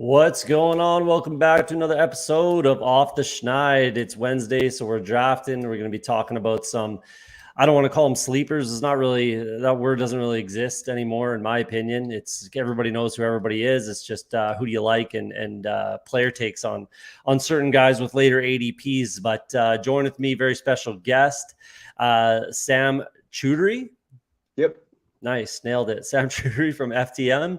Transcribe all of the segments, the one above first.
What's going on? Welcome back to another episode of Off the Schneid. It's Wednesday, so we're drafting. We're going to be talking about some, I don't want to call them sleepers. It's not really, that word doesn't really exist anymore, in my opinion. It's everybody knows who everybody is. It's just who do you like and player takes on certain guys with later ADPs. But join with me, very special guest, Sam Choudhury. Yep. Nice. Nailed it. Sam Choudhury from FTM.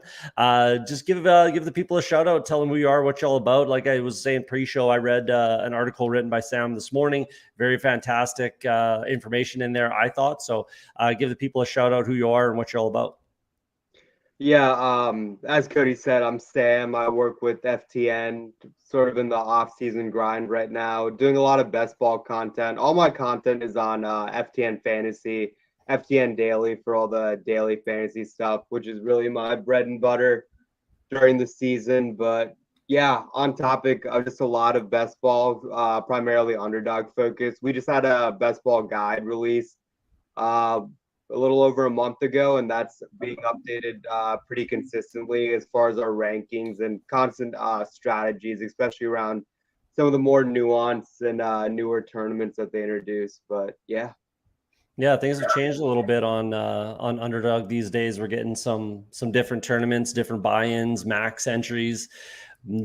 Just give the people a shout out. Tell them who you are, what you're all about. Like I was saying pre-show, I read an article written by Sam this morning. Very fantastic information in there, I thought. So give the people a shout out who you are and what you're all about. Yeah, as Cody said, I'm Sam. I work with FTN, sort of in the off-season grind right now, doing a lot of best ball content. All my content is on FTN Fantasy, FTN Daily for all the daily fantasy stuff, which is really my bread and butter during the season. But yeah, on topic of just a lot of best ball, primarily underdog focus. We just had a best ball guide release a little over a month ago, and that's being updated pretty consistently as far as our rankings and constant strategies, especially around some of the more nuanced and newer tournaments that they introduce. But yeah. Yeah, things have changed a little bit on Underdog these days. We're getting some different tournaments, different buy-ins, max entries,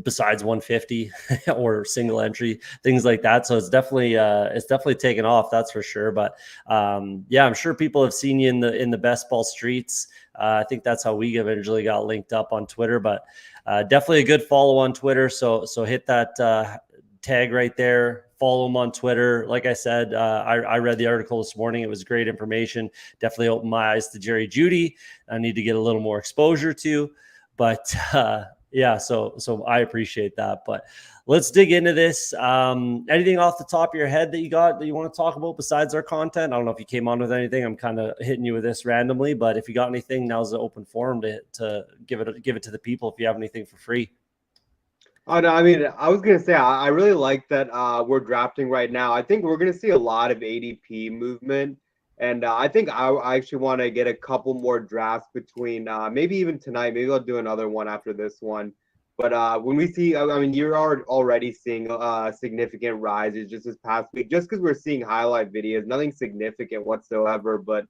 besides 150 or single entry, things like that. So it's definitely taken off, that's for sure. But yeah, I'm sure people have seen you in the best ball streets. I think that's how we eventually got linked up on Twitter. But definitely a good follow on Twitter. So hit that tag right there. Follow him on Twitter. Like I said, I read the article this morning. It was great information. Definitely opened my eyes to Jerry Jeudy. I need to get a little more exposure to, but yeah, so I appreciate that. But let's dig into this. Anything off the top of your head that you want to talk about besides our content? I don't know if you came on with anything. I'm kind of hitting you with this randomly, but if you got anything, now's the open forum to give it to the people if you have anything for free. Oh, no, I mean, I was going to say, I really like that we're drafting right now. I think we're going to see a lot of ADP movement. And I think I actually want to get a couple more drafts between maybe even tonight. Maybe I'll do another one after this one. But when we see, I mean, you're already seeing significant rises just this past week, just because we're seeing highlight videos, nothing significant whatsoever. But,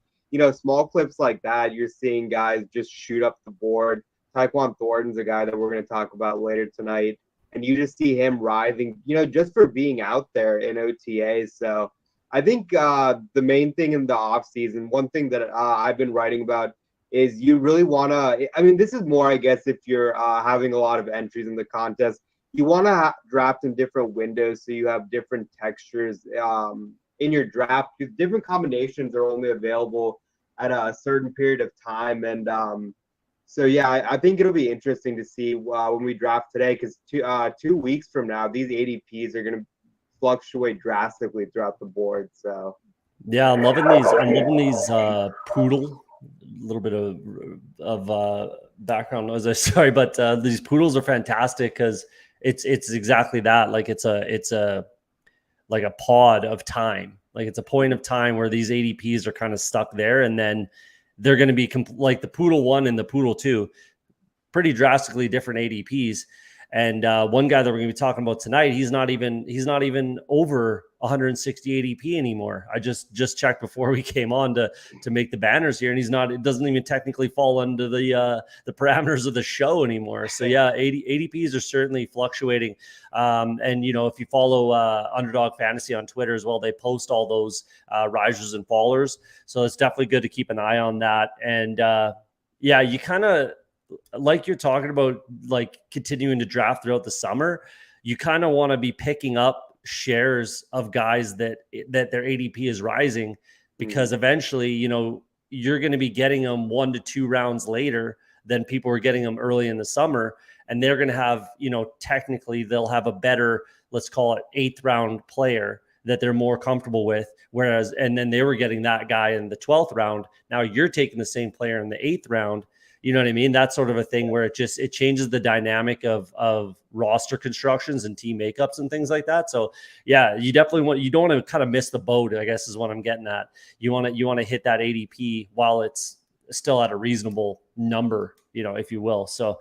small clips like that, you're seeing guys just shoot up the board. Tyquan Thornton's a guy that we're going to talk about later tonight. And you just see him rising, just for being out there in OTAs. So I think the main thing in the offseason, one thing that I've been writing about is you really want to, I mean, this is more, I guess, if you're having a lot of entries in the contest, you want to draft in different windows so you have different textures in your draft, because different combinations are only available at a certain period of time. And so, yeah, I think it'll be interesting to see when we draft today, because 2 weeks from now, these ADPs are going to fluctuate drastically throughout the board. So, yeah, I'm loving these poodle. A little bit of background noise. Sorry, but these poodles are fantastic because it's exactly that. Like it's a like a pod of time. Like it's a point of time where these ADPs are kind of stuck there, and then they're going to be like the Poodle 1 and the Poodle 2, pretty drastically different ADPs. And one guy that we're going to be talking about tonight, he's not even over 160 ADP anymore. I just checked before we came on to make the banners here, and it doesn't even technically fall under the parameters of the show anymore. So yeah, ADPs are certainly fluctuating. And if you follow Underdog Fantasy on Twitter as well, they post all those risers and fallers. So it's definitely good to keep an eye on that. And yeah, you kind of, like you're talking about, like continuing to draft throughout the summer, you kind of want to be picking up shares of guys that their ADP is rising, because eventually, you're going to be getting them 1 to 2 rounds later than people were getting them early in the summer. And they're going to have, technically they'll have a better, let's call it 8th round player that they're more comfortable with. And then they were getting that guy in the 12th round. Now you're taking the same player in the 8th round. You know what I mean? That's sort of a thing where it changes the dynamic of roster constructions and team makeups and things like that. So yeah, you don't want to kind of miss the boat, I guess is what I'm getting at. You want to hit that ADP while it's still at a reasonable number, if you will. So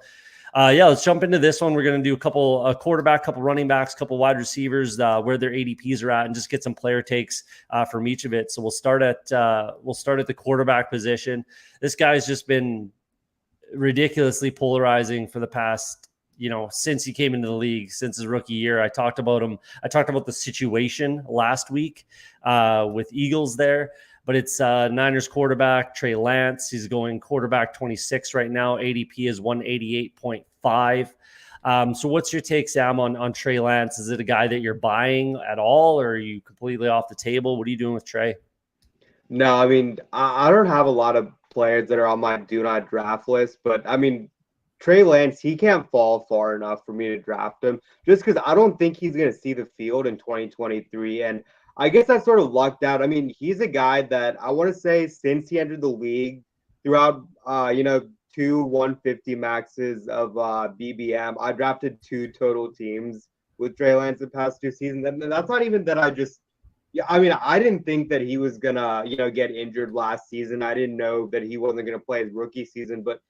Yeah, let's jump into this one. We're going to do a quarterback, couple running backs, couple wide receivers, where their ADPs are at, and just get some player takes from each of it. So we'll start at the quarterback position. This guy's just been ridiculously polarizing for the past, since he came into the league, since his rookie year. I talked about him. I talked about the situation last week with Eagles there. But it's Niners quarterback, Trey Lance. He's going quarterback 26 right now. ADP is 188.5. So what's your take, Sam, on Trey Lance? Is it a guy that you're buying at all, or are you completely off the table? What are you doing with Trey? No, I mean, I don't have a lot of players that are on my do not draft list, but I mean, Trey Lance, he can't fall far enough for me to draft him just because I don't think he's going to see the field in 2023. And I guess I sort of lucked out. I mean, he's a guy that I want to say since he entered the league throughout, two 150 maxes of BBM, I drafted two total teams with Trey Lance the past two seasons. And that's not even that I just yeah, I mean, I didn't think that he was gonna, get injured last season. I didn't know that he wasn't gonna play his rookie season, but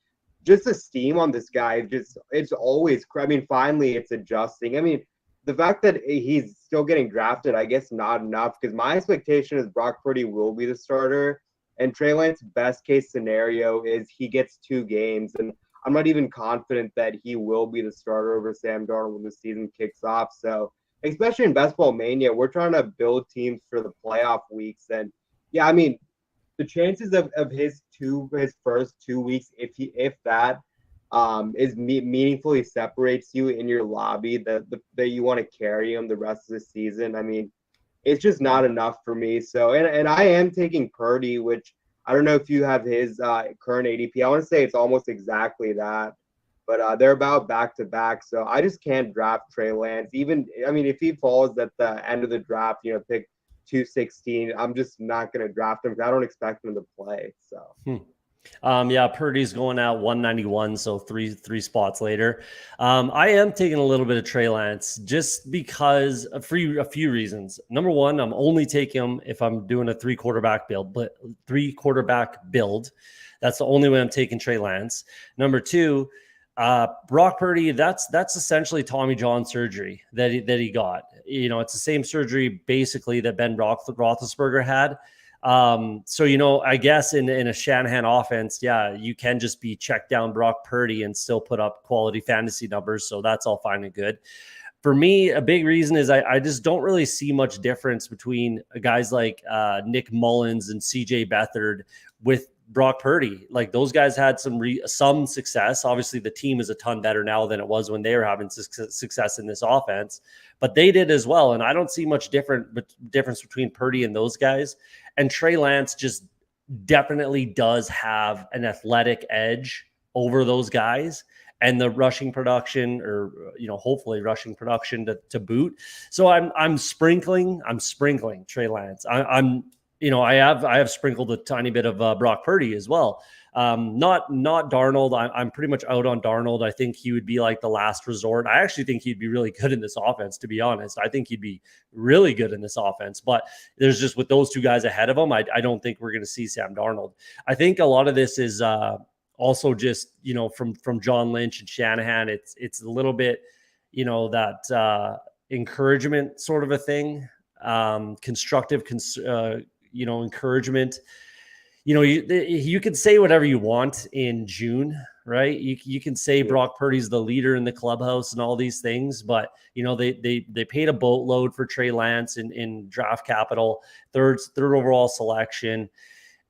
just the steam on this guy, it's always. I mean, finally, it's adjusting. I mean, the fact that he's still getting drafted, I guess, not enough because my expectation is Brock Purdy will be the starter, and Trey Lance's best case scenario is he gets 2 games, and I'm not even confident that he will be the starter over Sam Darnold when the season kicks off. So especially in Best Ball Mania, we're trying to build teams for the playoff weeks. And yeah, I mean, the chances of his first 2 weeks, if that is meaningfully separates you in your lobby that you want to carry him the rest of the season. I mean, it's just not enough for me. So and I am taking Purdy, which I don't know if you have his current ADP. I want to say it's almost exactly that, but they're about back to back. So I just can't draft Trey Lance. Even I mean, if he falls at the end of the draft, pick 216, I'm just not going to draft him because I don't expect him to play. So. Yeah, Purdy's going out 191, so three spots later. I am taking a little bit of Trey Lance just because for a few reasons. Number one, I'm only taking him if I'm doing a three quarterback build. That's the only way I'm taking Trey Lance. Number two, Brock Purdy, that's essentially Tommy John surgery that he got. It's the same surgery basically that Ben Roethlisberger had. So, I guess in a Shanahan offense, yeah, you can just be checked down Brock Purdy and still put up quality fantasy numbers. So that's all fine and good. For me, a big reason is I just don't really see much difference between guys like Nick Mullins and CJ Beathard with Brock Purdy. Like those guys had some success. Obviously, the team is a ton better now than it was when they were having success in this offense, but they did as well. And I don't see much difference between Purdy and those guys. And Trey Lance just definitely does have an athletic edge over those guys and the rushing production or, hopefully rushing production to boot. So I'm sprinkling Trey Lance. I have sprinkled a tiny bit of Brock Purdy as well. Not Darnold. I'm pretty much out on Darnold. I think he would be like the last resort. I actually think he'd be really good in this offense, to be honest. I think he'd be really good in this offense. But there's just with those two guys ahead of him, I don't think we're going to see Sam Darnold. I think a lot of this is also just, from John Lynch and Shanahan. It's a little bit, that encouragement sort of a thing, constructive encouragement. You can say whatever you want in June, right? You can say Brock Purdy's the leader in the clubhouse and all these things, but they paid a boatload for Trey Lance in draft capital, third overall selection,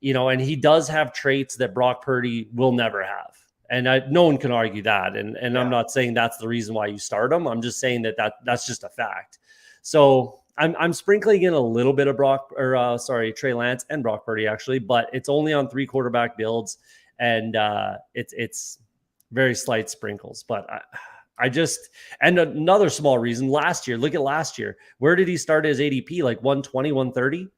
and he does have traits that Brock Purdy will never have. And no one can argue that. And I'm not saying that's the reason why you start him. I'm just saying that's just a fact. So I'm sprinkling in a little bit of Trey Lance and Brock Purdy actually, but it's only on 3 quarterback builds, and it's very slight sprinkles. But and another small reason, look at last year. Where did he start his ADP? Like 120, 130,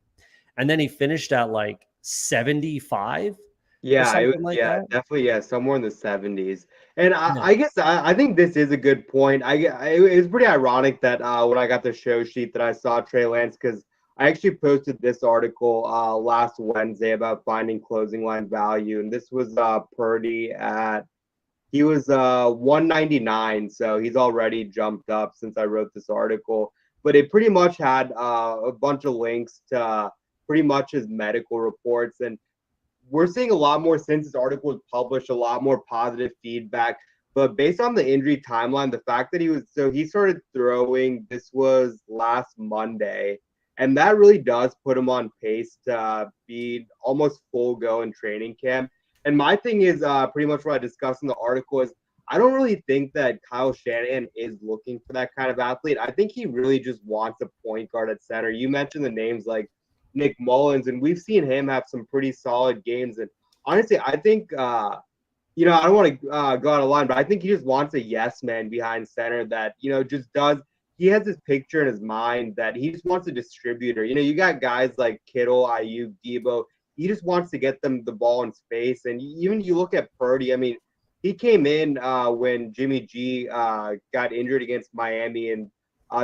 and then he finished at like 75. Yeah, That. definitely, somewhere in the 70s. And I guess I think this is a good point. It was pretty ironic that when I got the show sheet that I saw Trey Lance because I actually posted this article last Wednesday about finding closing line value, and this was Purdy at He was 199, so he's already jumped up since I wrote this article. But it pretty much had a bunch of links to pretty much his medical reports, and we're seeing a lot more since this article was published, a lot more positive feedback. But based on the injury timeline, the fact that he started throwing, this was last Monday, and that really does put him on pace to be almost full go in training camp. And my thing is pretty much what I discussed in the article is I don't really think that Kyle Shanahan is looking for that kind of athlete. I think he really just wants a point guard at center. You mentioned the names like Nick Mullins, and we've seen him have some pretty solid games. And honestly, I think I don't want to go out of line, but I think he just wants a yes man behind center that just does. He has this picture in his mind that he just wants a distributor. You got guys like Kittle, Ayuk, Debo. He just wants to get them the ball in space. And even you look at Purdy. I mean, he came in when Jimmy G got injured against Miami, and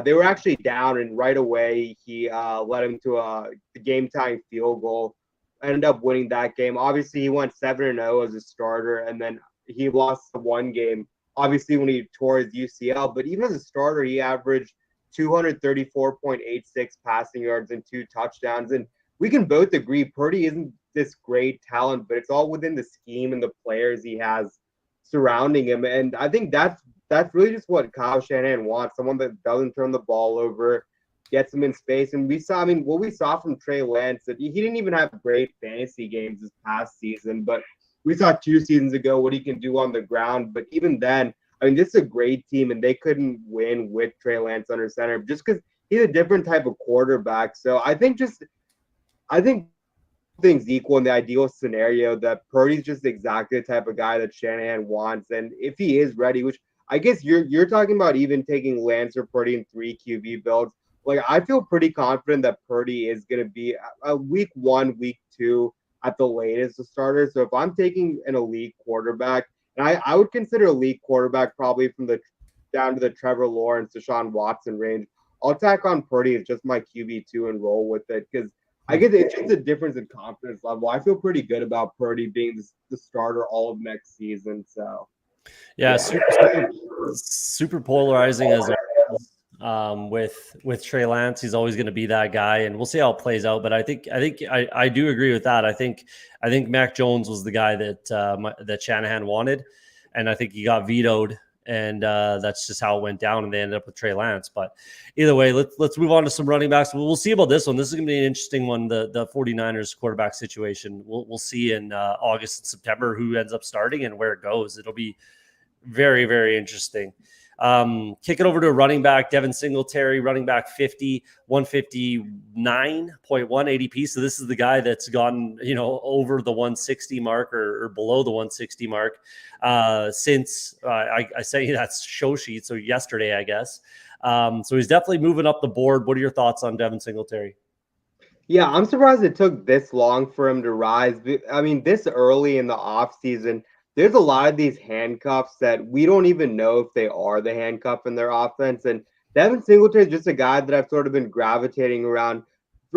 they were actually down, and right away he led him to a game-tying field goal. Ended up winning that game. Obviously, he went 7-0 as a starter, and then he lost the one game, obviously, when he tore his UCL. But even as a starter, he averaged 234.86 passing yards and 2 touchdowns. And we can both agree Purdy isn't this great talent, but it's all within the scheme and the players he has surrounding him. And I think that's really just what Kyle Shanahan wants, someone that doesn't turn the ball over, gets him in space. And what we saw from Trey Lance, that he didn't even have great fantasy games this past season, but we saw 2 seasons ago what he can do on the ground. But even then, I mean, this is a great team, and they couldn't win with Trey Lance under center just because he's a different type of quarterback. So I think things equal in the ideal scenario that Purdy's just exactly the type of guy that Shanahan wants. And if he is ready, which I guess you're talking about even taking Lance or Purdy in 3 QB builds. Like, I feel pretty confident that Purdy is going to be a week 1, week 2 at the latest a starter. So if I'm taking an elite quarterback, and I would consider elite quarterback probably from the down to the Trevor Lawrence, Deshaun Watson range, I'll tack on Purdy as just my QB2 and roll with it, because I guess it's just a difference in confidence level. I feel pretty good about Purdy being the starter all of next season. So yeah. Super polarizing as with Trey Lance. He's always going to be that guy, and we'll see how it plays out. But I think I do agree with that. I think Mac Jones was the guy that Shanahan wanted, and I think he got vetoed, and that's just how it went down, and they ended up with Trey Lance. But either way, let's move on to some running backs. We'll see about this one. This is going to be an interesting one, the 49ers quarterback situation. We'll see in August and September who ends up starting and where it goes. It'll be very, very interesting. Kick it over to a running back, Devin Singletary, running back 50, 159.1 ADP. So this is the guy that's gone, over the 160 mark or below the 160 mark since I say that's show sheet. So yesterday, I guess. So he's definitely moving up the board. What are your thoughts on Devin Singletary? Yeah, I'm surprised it took this long for him to rise. I mean, this early in the offseason, there's a lot of these handcuffs that we don't even know if they are the handcuff in their offense. And Devin Singletary is just a guy that I've sort of been gravitating around.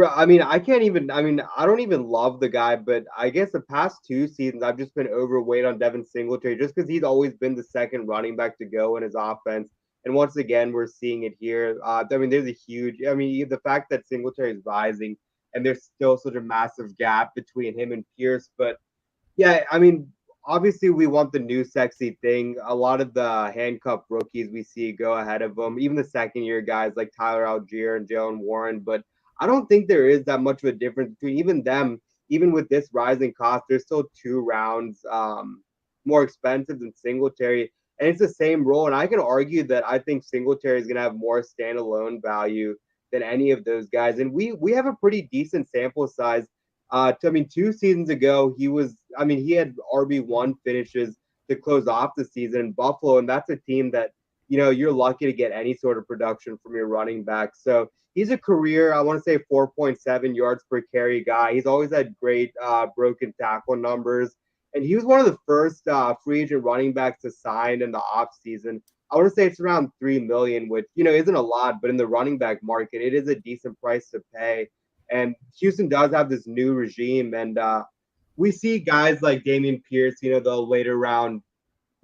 I mean, I don't even love the guy, but I guess the past 2 seasons, I've just been overweight on Devin Singletary just because he's always been the second running back to go in his offense. And once again, we're seeing it here. There's the fact that Singletary is rising and there's still such a massive gap between him and Pierce. But yeah, I mean, obviously we want the new sexy thing. A lot of the handcuff rookies we see go ahead of them, even the second year guys like Tyler Algier and Jalen Warren. But I don't think there is that much of a difference between even them. Even with this rising cost, they're still 2 rounds more expensive than Singletary. And it's the same role. And I can argue that I think Singletary is going to have more standalone value than any of those guys. And we have a pretty decent sample size. 2 seasons ago, he had RB1 finishes to close off the season in Buffalo, and that's a team that, you're lucky to get any sort of production from your running back. So he's a career, I want to say 4.7 yards per carry guy. He's always had great broken tackle numbers, and he was one of the first free agent running backs to sign in the offseason. I want to say it's around $3 million, which, isn't a lot, but in the running back market, it is a decent price to pay. And Houston does have this new regime, and we see guys like Dameon Pierce, the later round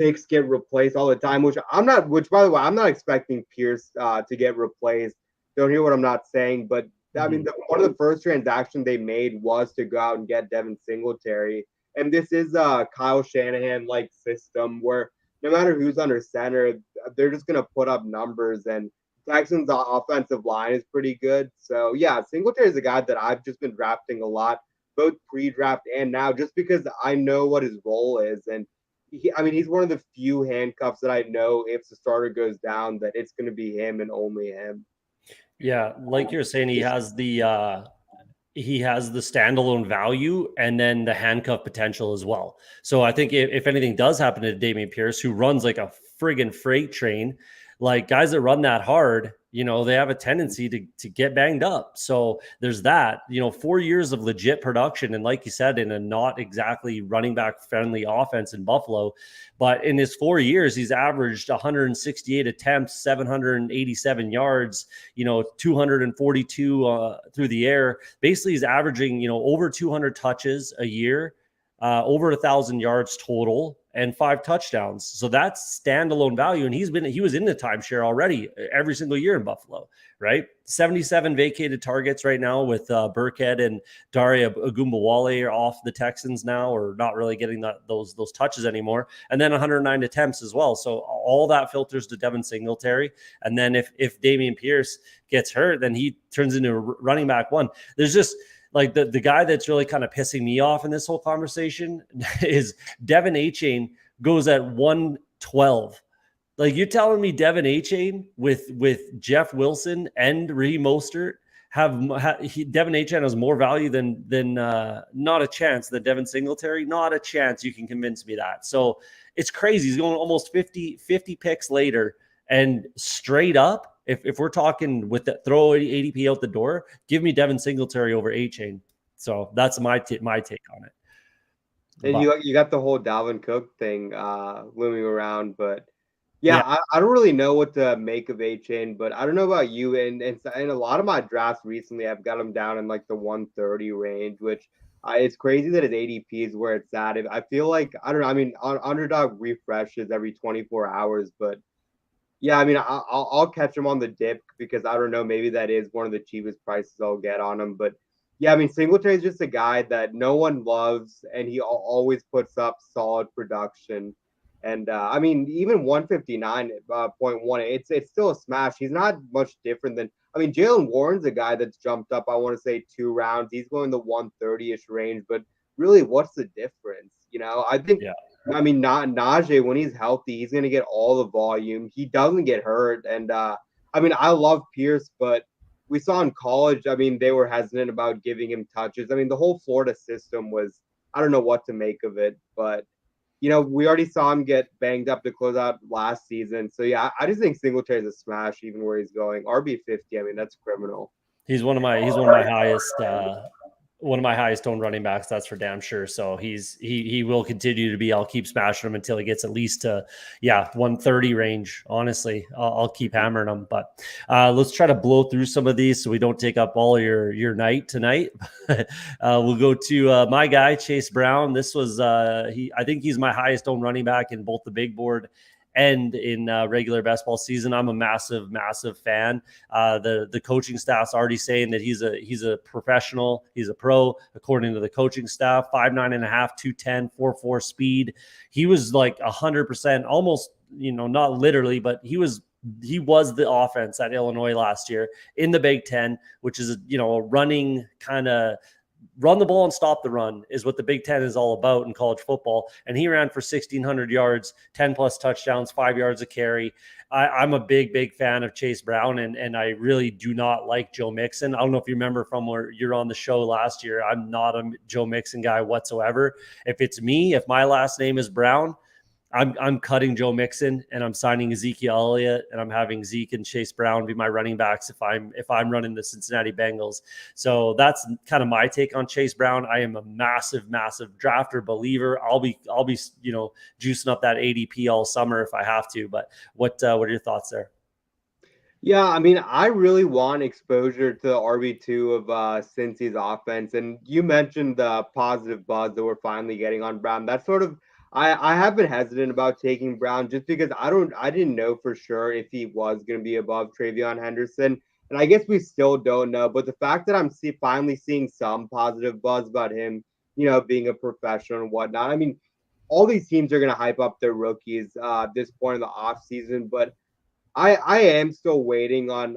picks get replaced all the time, which I'm not. Which, by the way, I'm not expecting Pierce to get replaced. Don't hear what I'm not saying, but I mean, Mhm. one of the first transactions they made was to go out and get Devin Singletary, and this is a Kyle Shanahan like system where no matter who's under center, they're just gonna put up numbers. And Texans' offensive line is pretty good, so yeah, Singletary is a guy that I've just been drafting a lot, both pre-draft and now, just because I know what his role is. And I mean, he's one of the few handcuffs that I know if the starter goes down, that it's going to be him and only him. Yeah, like you're saying, he has the standalone value and then the handcuff potential as well. So I think if anything does happen to Damian Pierce, who runs like a friggin' freight train, like guys that run that hard, they have a tendency to get banged up. So there's that, 4 years of legit production. And like you said, in a not exactly running back friendly offense in Buffalo, but in his 4 years, he's averaged 168 attempts, 787 yards, 242 through the air. Basically, he's averaging, over 200 touches a year, over 1,000 yards total, and 5 touchdowns. So that's standalone value. And he was in the timeshare already every single year in Buffalo, right? 77 vacated targets right now with Burkhead and Daria Agumbawale are off the Texans now, or not really getting those touches anymore. And then 109 attempts as well. So all that filters to Devin Singletary. And then if Damian Pierce gets hurt, then he turns into a running back one. There's just like the guy that's really kind of pissing me off in this whole conversation is Devin Achane goes at 112. Like, you're telling me Devin Achane with Jeff Wilson and Raheem Mostert Devin Achane has more value than not a chance that Devin Singletary, not a chance you can convince me that. So it's crazy. He's going almost 50 picks later, and straight up, if we're talking with that throw ADP out the door, give me Devin Singletary over Achane. So that's my take on it. And But you got the whole Dalvin Cook thing looming around, but yeah, yeah, I don't really know what to make of A-Chain, but I don't know about you. And a lot of my drafts recently, I've got him down in like the 130 range, which it's crazy that his ADP is where it's at. I feel like, I don't know. I mean, Underdog refreshes every 24 hours, but yeah, I mean, I'll catch him on the dip because I don't know. Maybe that is one of the cheapest prices I'll get on him. But yeah, I mean, Singletary is just a guy that no one loves, and he always puts up solid production. And I mean, even 159.1, it's still a smash. He's not much different than. I mean, Jalen Warren's a guy that's jumped up. I want to say 2 rounds. He's going the 130-ish range, but really, what's the difference? I think yeah. I mean, not Najee, when he's healthy, he's going to get all the volume. He doesn't get hurt. And I mean, I love Pierce, but we saw in college, I mean, they were hesitant about giving him touches. I mean, the whole Florida system was, I don't know what to make of it, but we already saw him get banged up to close out last season. So yeah, I just think Singletary is a smash, even where he's going. RB50, I mean, that's criminal. He's one of my highest owned running backs. That's for damn sure. So he will continue to be. I'll keep smashing him until he gets at least to 130 range. Honestly, I'll keep hammering him. But let's try to blow through some of these so we don't take up all your night tonight. We'll go to my guy Chase Brown. This was I think he's my highest owned running back in both the big board and in regular best ball season. I'm a massive fan. The coaching staff's already saying that he's a professional. He's a pro, according to the coaching staff. 5'9.5", 210, 4.4 speed. He was like 100%, almost, not literally, but he was the offense at Illinois last year in the Big Ten, which is a running kind of run the ball and stop the run is what the Big Ten is all about in college football. And he ran for 1,600 yards, 10 plus touchdowns, 5 yards a carry. I'm a big fan of Chase Brown, and I really do not like Joe Mixon. I don't know if you remember from where you're on the show last year. I'm not a Joe Mixon guy whatsoever. If it's me, if my last name is Brown, I'm cutting Joe Mixon and I'm signing Ezekiel Elliott, and I'm having Zeke and Chase Brown be my running backs if I'm running the Cincinnati Bengals. So that's kind of my take on Chase Brown. I am a massive drafter believer. I'll be juicing up that ADP all summer if I have to. But what are your thoughts there? Yeah, I mean, I really want exposure to the RB2 of Cincy's offense. And you mentioned the positive buzz that we're finally getting on Brown. That's sort of, I have been hesitant about taking Brown just because I didn't know for sure if he was going to be above Travion Henderson, and I guess we still don't know. But the fact that finally seeing some positive buzz about him, being a professional and whatnot. I mean, all these teams are going to hype up their rookies at this point in the off season, but I am still waiting on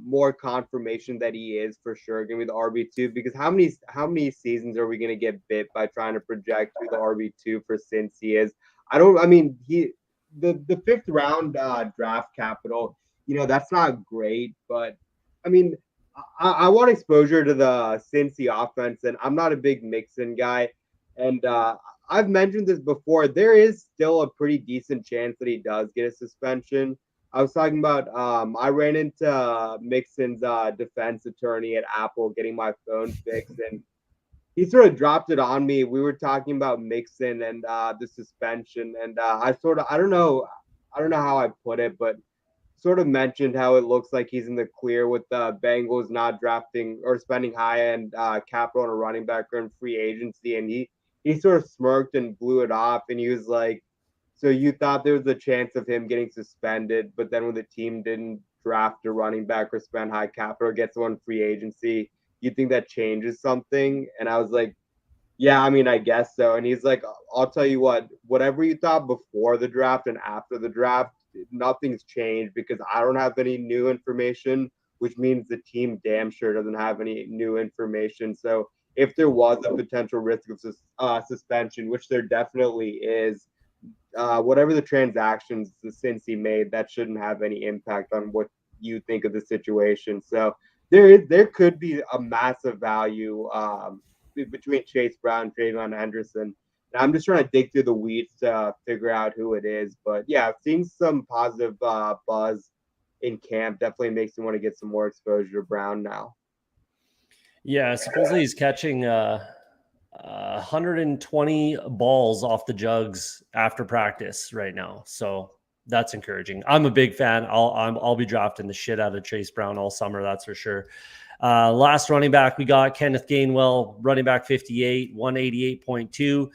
more confirmation that he is for sure going to be the RB2, because how many seasons are we going to get bit by trying to project who the RB2 for Cincy is? I mean, the fifth round draft capital, that's not great, but I mean, I want exposure to the Cincy offense, and I'm not a big Mixon guy, and I've mentioned this before. There is still a pretty decent chance that he does get a suspension. I was talking about I ran into Mixon's defense attorney at Apple getting my phone fixed, and he sort of dropped it on me. We were talking about Mixon and the suspension, and I don't know how I put it, but sort of mentioned how it looks like he's in the clear with the Bengals not drafting or spending high end capital on a running back or in free agency, and he sort of smirked and blew it off, and he was like, so you thought there was a chance of him getting suspended, but then when the team didn't draft a running back or spend high capital or get someone free agency, you think that changes something? And I was like, yeah, I mean, I guess so. And he's like, I'll tell you what, whatever you thought before the draft and after the draft, nothing's changed because I don't have any new information, which means the team damn sure doesn't have any new information. So if there was a potential risk of suspension, which there definitely is, whatever the transactions since he made, that shouldn't have any impact on what you think of the situation. So there could be a massive value between Chase Brown and Trayvon Henderson. And I'm just trying to dig through the weeds to figure out who it is. But yeah, seeing some positive buzz in camp definitely makes me want to get some more exposure to Brown now. Yeah, supposedly he's catching 120 balls off the jugs after practice right now. So that's encouraging. I'm a big fan. I'll be drafting the shit out of Chase Brown all summer. That's for sure. Last running back we got Kenneth Gainwell, running back 58, 188.2.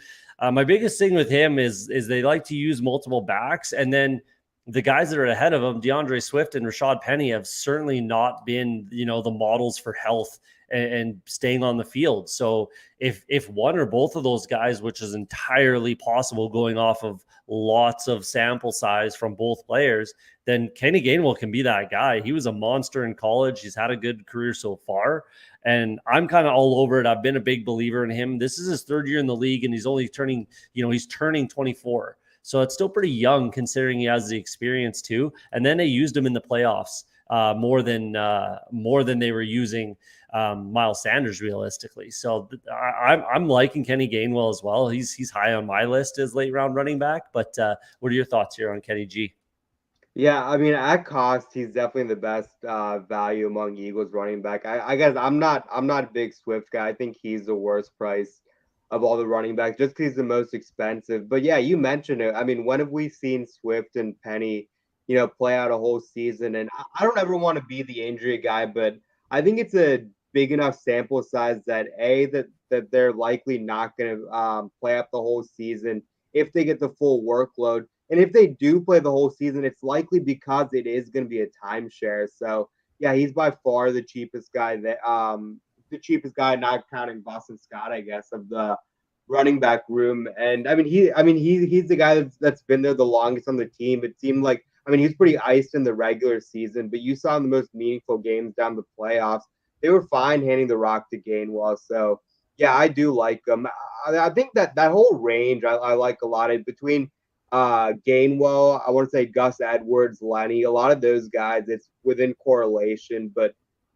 My biggest thing with him is they like to use multiple backs, and then the guys that are ahead of him, DeAndre Swift and Rashad Penny, have certainly not been, the models for health and staying on the field. So if one or both of those guys, which is entirely possible going off of lots of sample size from both players, then Kenny Gainwell can be that guy. He was a monster in college. He's had a good career so far. And I'm kind of all over it. I've been a big believer in him. This is his third year in the league, and he's only turning 24. So it's still pretty young considering he has the experience too. And then they used him in the playoffs more than they were using Miles Sanders realistically. So I'm liking Kenny Gainwell as well. He's high on my list as late round running back. But what are your thoughts here on Kenny G? Yeah, I mean, at cost, he's definitely the best value among Eagles running back. I guess I'm not a big Swift guy. I think he's the worst price of all the running backs just because he's the most expensive. But yeah, you mentioned it. I mean, when have we seen Swift and Penny, play out a whole season? And I don't ever want to be the injury guy, but I think it's a big enough sample size that that they're likely not going to play up the whole season if they get the full workload. And if they do play the whole season, it's likely because it is going to be a timeshare. So yeah, he's by far the cheapest guy, not counting Boston Scott, I guess, of the running back room. And he's the guy that's been there the longest on the team. It seemed like, he's pretty iced in the regular season, but you saw in the most meaningful games down the playoffs, they were fine handing the rock to Gainwell. So yeah, I do like him. I think that whole range I like a lot of between Gainwell, I want to say Gus Edwards, Lenny, a lot of those guys, it's within correlation, but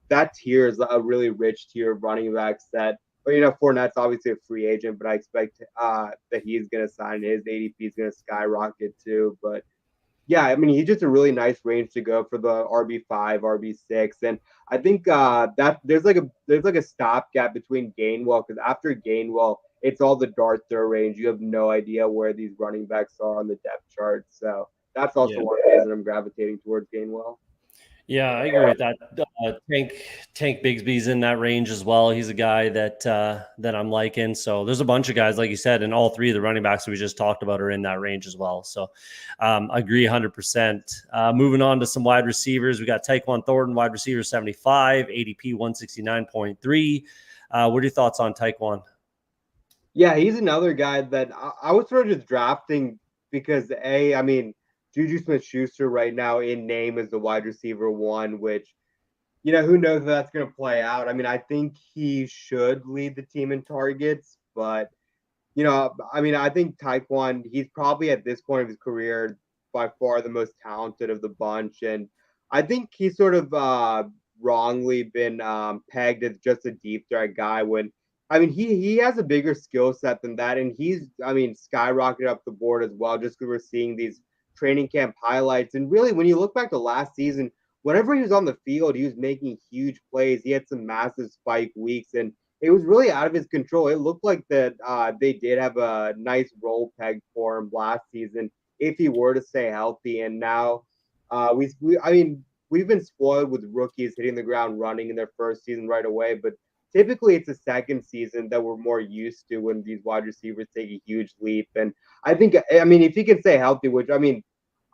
that tier is a really rich tier of running backs that, but Fournette's obviously a free agent, but I expect that he's going to sign. His ADP is going to skyrocket too. But yeah, he's just a really nice range to go for the RB5, RB6, and I think that there's like a stopgap between Gainwell, because after Gainwell, it's all the dart throw range. You have no idea where these running backs are on the depth chart, so that's also Yeah. one reason I'm gravitating towards Gainwell. Yeah, I agree with that. Tank Bigsby's in that range as well. He's a guy that I'm liking. So there's a bunch of guys, like you said, and all three of the running backs that we just talked about are in that range as well. So I agree 100%. Moving on to some wide receivers, we got Tyquan Thornton, wide receiver 75, ADP 169.3. What are your thoughts on Tyquan? Yeah, he's another guy that I was sort of just drafting because I mean, Juju Smith-Schuster right now in name is the wide receiver one, which who knows if that's going to play out. I mean, I think he should lead the team in targets, but I mean, I think Taekwon, he's probably at this point of his career by far the most talented of the bunch. And I think he's sort of wrongly been pegged as just a deep threat guy when, I mean, he has a bigger skill set than that. And he's, I mean, skyrocketed up the board as well, just because we're seeing these training camp highlights. And really, when you look back to last season, whenever he was on the field, he was making huge plays. He had some massive spike weeks. And it was really out of his control. It looked like that they did have a nice role peg for him last season if he were to stay healthy. And now I mean, we've been spoiled with rookies hitting the ground running in their first season right away, but typically it's the second season that we're more used to when these wide receivers take a huge leap. And I think, I mean, if he can stay healthy, which I mean,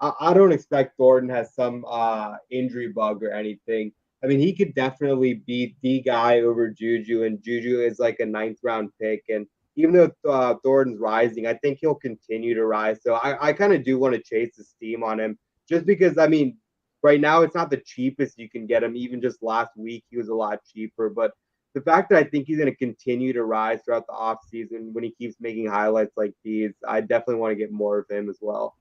I don't expect Thornton has some injury bug or anything. I mean, he could definitely beat the guy over Juju, and Juju is like a ninth round pick. And even though Thornton's rising, I think he'll continue to rise. So I kind of do want to chase the steam on him just because, I mean, right now it's not the cheapest you can get him. Even just last week, he was a lot cheaper. But the fact that I think he's going to continue to rise throughout the offseason when he keeps making highlights like these, I definitely want to get more of him as well.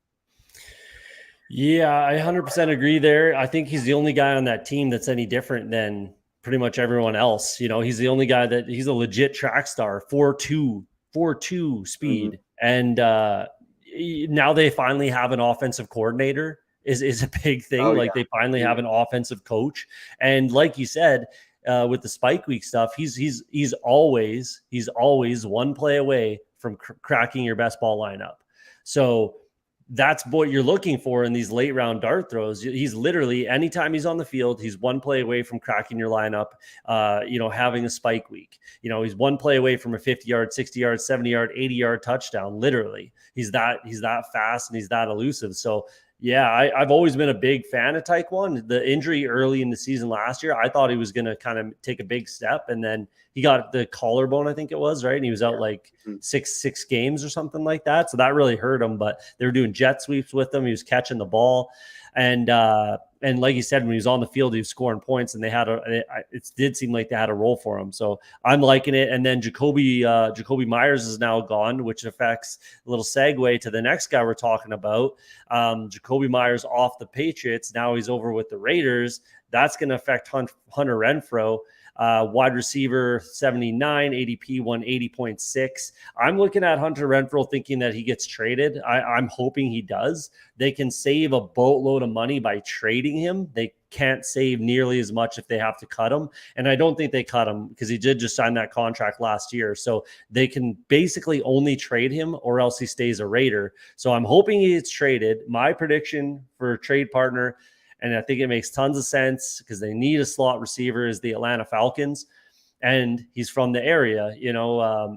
Yeah, I 100% agree there. I think he's the only guy on that team that's any different than pretty much everyone else. You know, he's the only guy that he's a legit track star, 4.2 Mm-hmm. speed. And now they finally have an offensive coordinator is a big thing. Oh, Like yeah. they finally Mm-hmm. have an offensive coach. And like you said, with the spike week stuff, he's always one play away from cracking your best ball lineup. So that's what you're looking for in these late round dart throws. He's literally anytime he's on the field, he's one play away from cracking your lineup, having a spike week. He's one play away from a 50-yard, 60-yard, 70-yard, 80-yard touchdown. Literally, he's that fast and he's that elusive. So yeah, I've always been a big fan of Taekwon. The injury early in the season last year, I thought he was going to kind of take a big step, and then he got the collarbone, I think it was, right, and he was out like Mm-hmm. six games or something like that. So that really hurt him. But they were doing jet sweeps with him. He was catching the ball, and like you said, when he was on the field, he was scoring points, and it did seem like they had a role for him. So I'm liking it. And then Jacoby Myers is now gone, which affects a little segue to the next guy we're talking about. Jacoby Myers off the Patriots. Now he's over with the Raiders. That's going to affect Hunter Renfrow. Wide receiver 79, ADP 180.6. I'm looking at Hunter Renfrow thinking that he gets traded. I'm hoping he does. They can save a boatload of money by trading him. They can't save nearly as much if they have to cut him. And I don't think they cut him because he did just sign that contract last year. So they can basically only trade him or else he stays a Raider. So I'm hoping he gets traded. My prediction for a trade partner, and I think it makes tons of sense because they need a slot receiver, is the Atlanta Falcons. And he's from the area.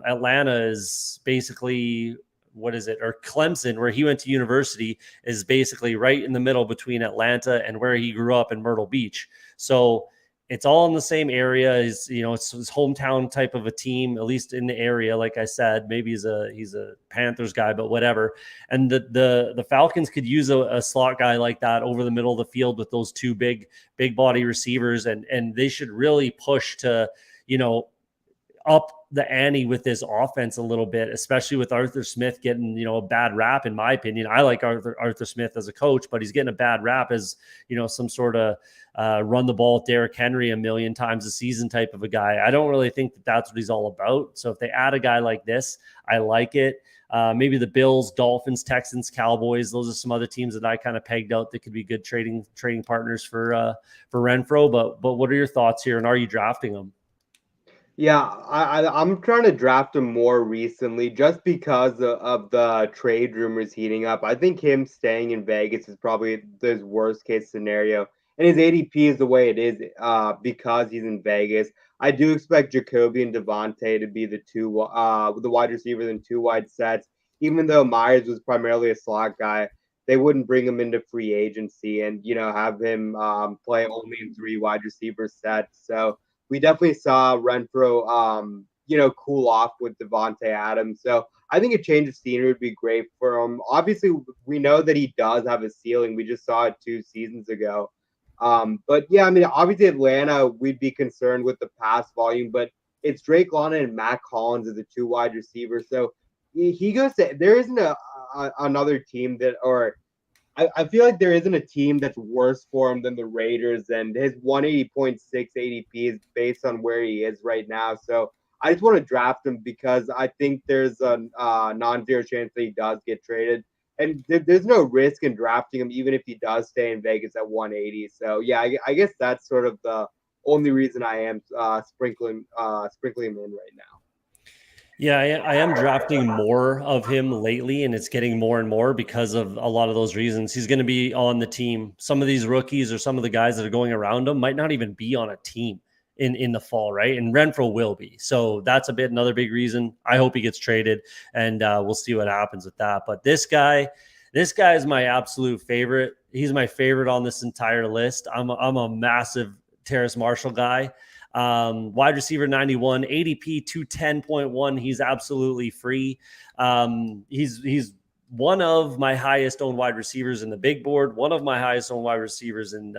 Atlanta is basically, what is it? Or Clemson, where he went to university, is basically right in the middle between Atlanta and where he grew up in Myrtle Beach. So it's all in the same area. It's his hometown type of a team, at least in the area. Like I said, maybe he's a Panthers guy, but whatever. And the Falcons could use a slot guy like that over the middle of the field with those two big body receivers, and they should really push to up the ante with this offense a little bit, especially with Arthur Smith getting, a bad rap, in my opinion. I like Arthur Smith as a coach, but he's getting a bad rap as, some sort of run the ball with Derrick Henry a million times a season type of a guy. I don't really think that that's what he's all about. So if they add a guy like this, I like it. Maybe the Bills, Dolphins, Texans, Cowboys. Those are some other teams that I kind of pegged out that could be good trading partners for Renfrow. But what are your thoughts here? And are you drafting them? Yeah, I'm trying to draft him more recently just because of the trade rumors heating up. I think him staying in Vegas is probably the worst case scenario. and his ADP is the way it is because he's in Vegas. I do expect Jacoby and Devontae to be the wide receivers in two wide sets. Even though Myers was primarily a slot guy, they wouldn't bring him into free agency and have him play only in three wide receiver sets. So we definitely saw Renfro cool off with Devontae Adams. So I think a change of scenery would be great for him. Obviously, we know that he does have a ceiling. We just saw it 2 seasons ago. But yeah, I mean, obviously Atlanta, we'd be concerned with the pass volume, but it's Drake London and Matt Collins as the two wide receivers. So he goes to, there isn't another team that, or I feel like there isn't a team that's worse for him than the Raiders, and his 180.6 ADP is based on where he is right now. So I just want to draft him because I think there's a non-zero chance that he does get traded, and there's no risk in drafting him even if he does stay in Vegas at 180. So yeah, I guess that's sort of the only reason I am sprinkling him in right now. Yeah, I am drafting more of him lately, and it's getting more and more because of a lot of those reasons. He's going to be on the team. Some of these rookies or some of the guys that are going around him might not even be on a team in the fall, right? And Renfro will be. So that's another big reason. I hope he gets traded, and we'll see what happens with that. But this guy is my absolute favorite. He's my favorite on this entire list. I'm a massive Terrace Marshall guy. Wide receiver 91, ADP 210.1. He's absolutely free. He's one of my highest owned wide receivers in the big board, one of my highest owned wide receivers in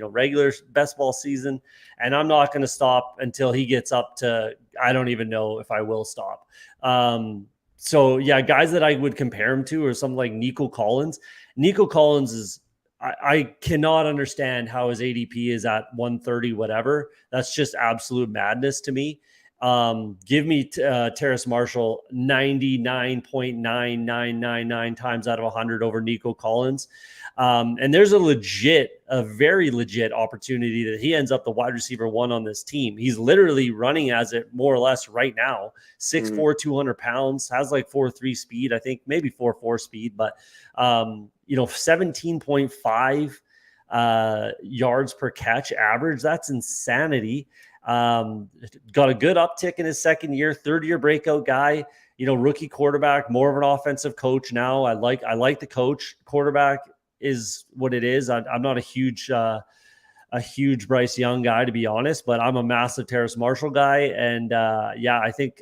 regular best ball season. And I'm not going to stop until he gets up to, I don't even know if I will stop. So yeah, guys that I would compare him to are something like Nico Collins. Nico Collins is, I cannot understand how his ADP is at 130, whatever. That's just absolute madness to me. Give me Terrace Marshall 99.9999 times out of 100 over Nico Collins. And there's a very legit opportunity that he ends up the wide receiver one on this team. He's literally running as it more or less right now, 6'4", 200 pounds, has like 4.3 speed, I think maybe 4.4 speed, but 17.5 yards per catch average. That's insanity. Got a good uptick in his second year, third-year breakout guy, rookie quarterback, more of an offensive coach now. I like the coach. Quarterback is what it is. I'm not a huge Bryce Young guy, to be honest, but I'm a massive Terrace Marshall guy. And I think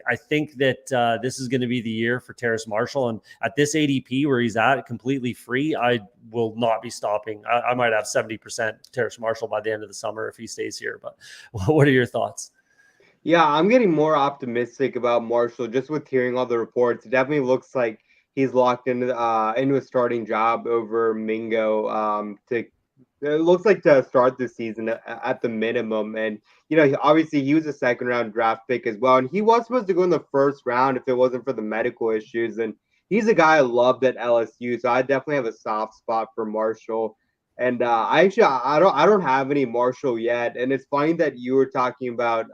that this is going to be the year for Terrace Marshall. And at this ADP where he's at, completely free, I will not be stopping. I might have 70% Terrace Marshall by the end of the summer if he stays here. But what are your thoughts? Yeah, I'm getting more optimistic about Marshall just with hearing all the reports. It definitely looks like he's locked into a starting job over Mingo. It looks like to start the season at the minimum. And, obviously he was a second round draft pick as well. And he was supposed to go in the first round if it wasn't for the medical issues. And he's a guy I loved at LSU. So I definitely have a soft spot for Marshall. And I don't have any Marshall yet. And it's funny that you were talking about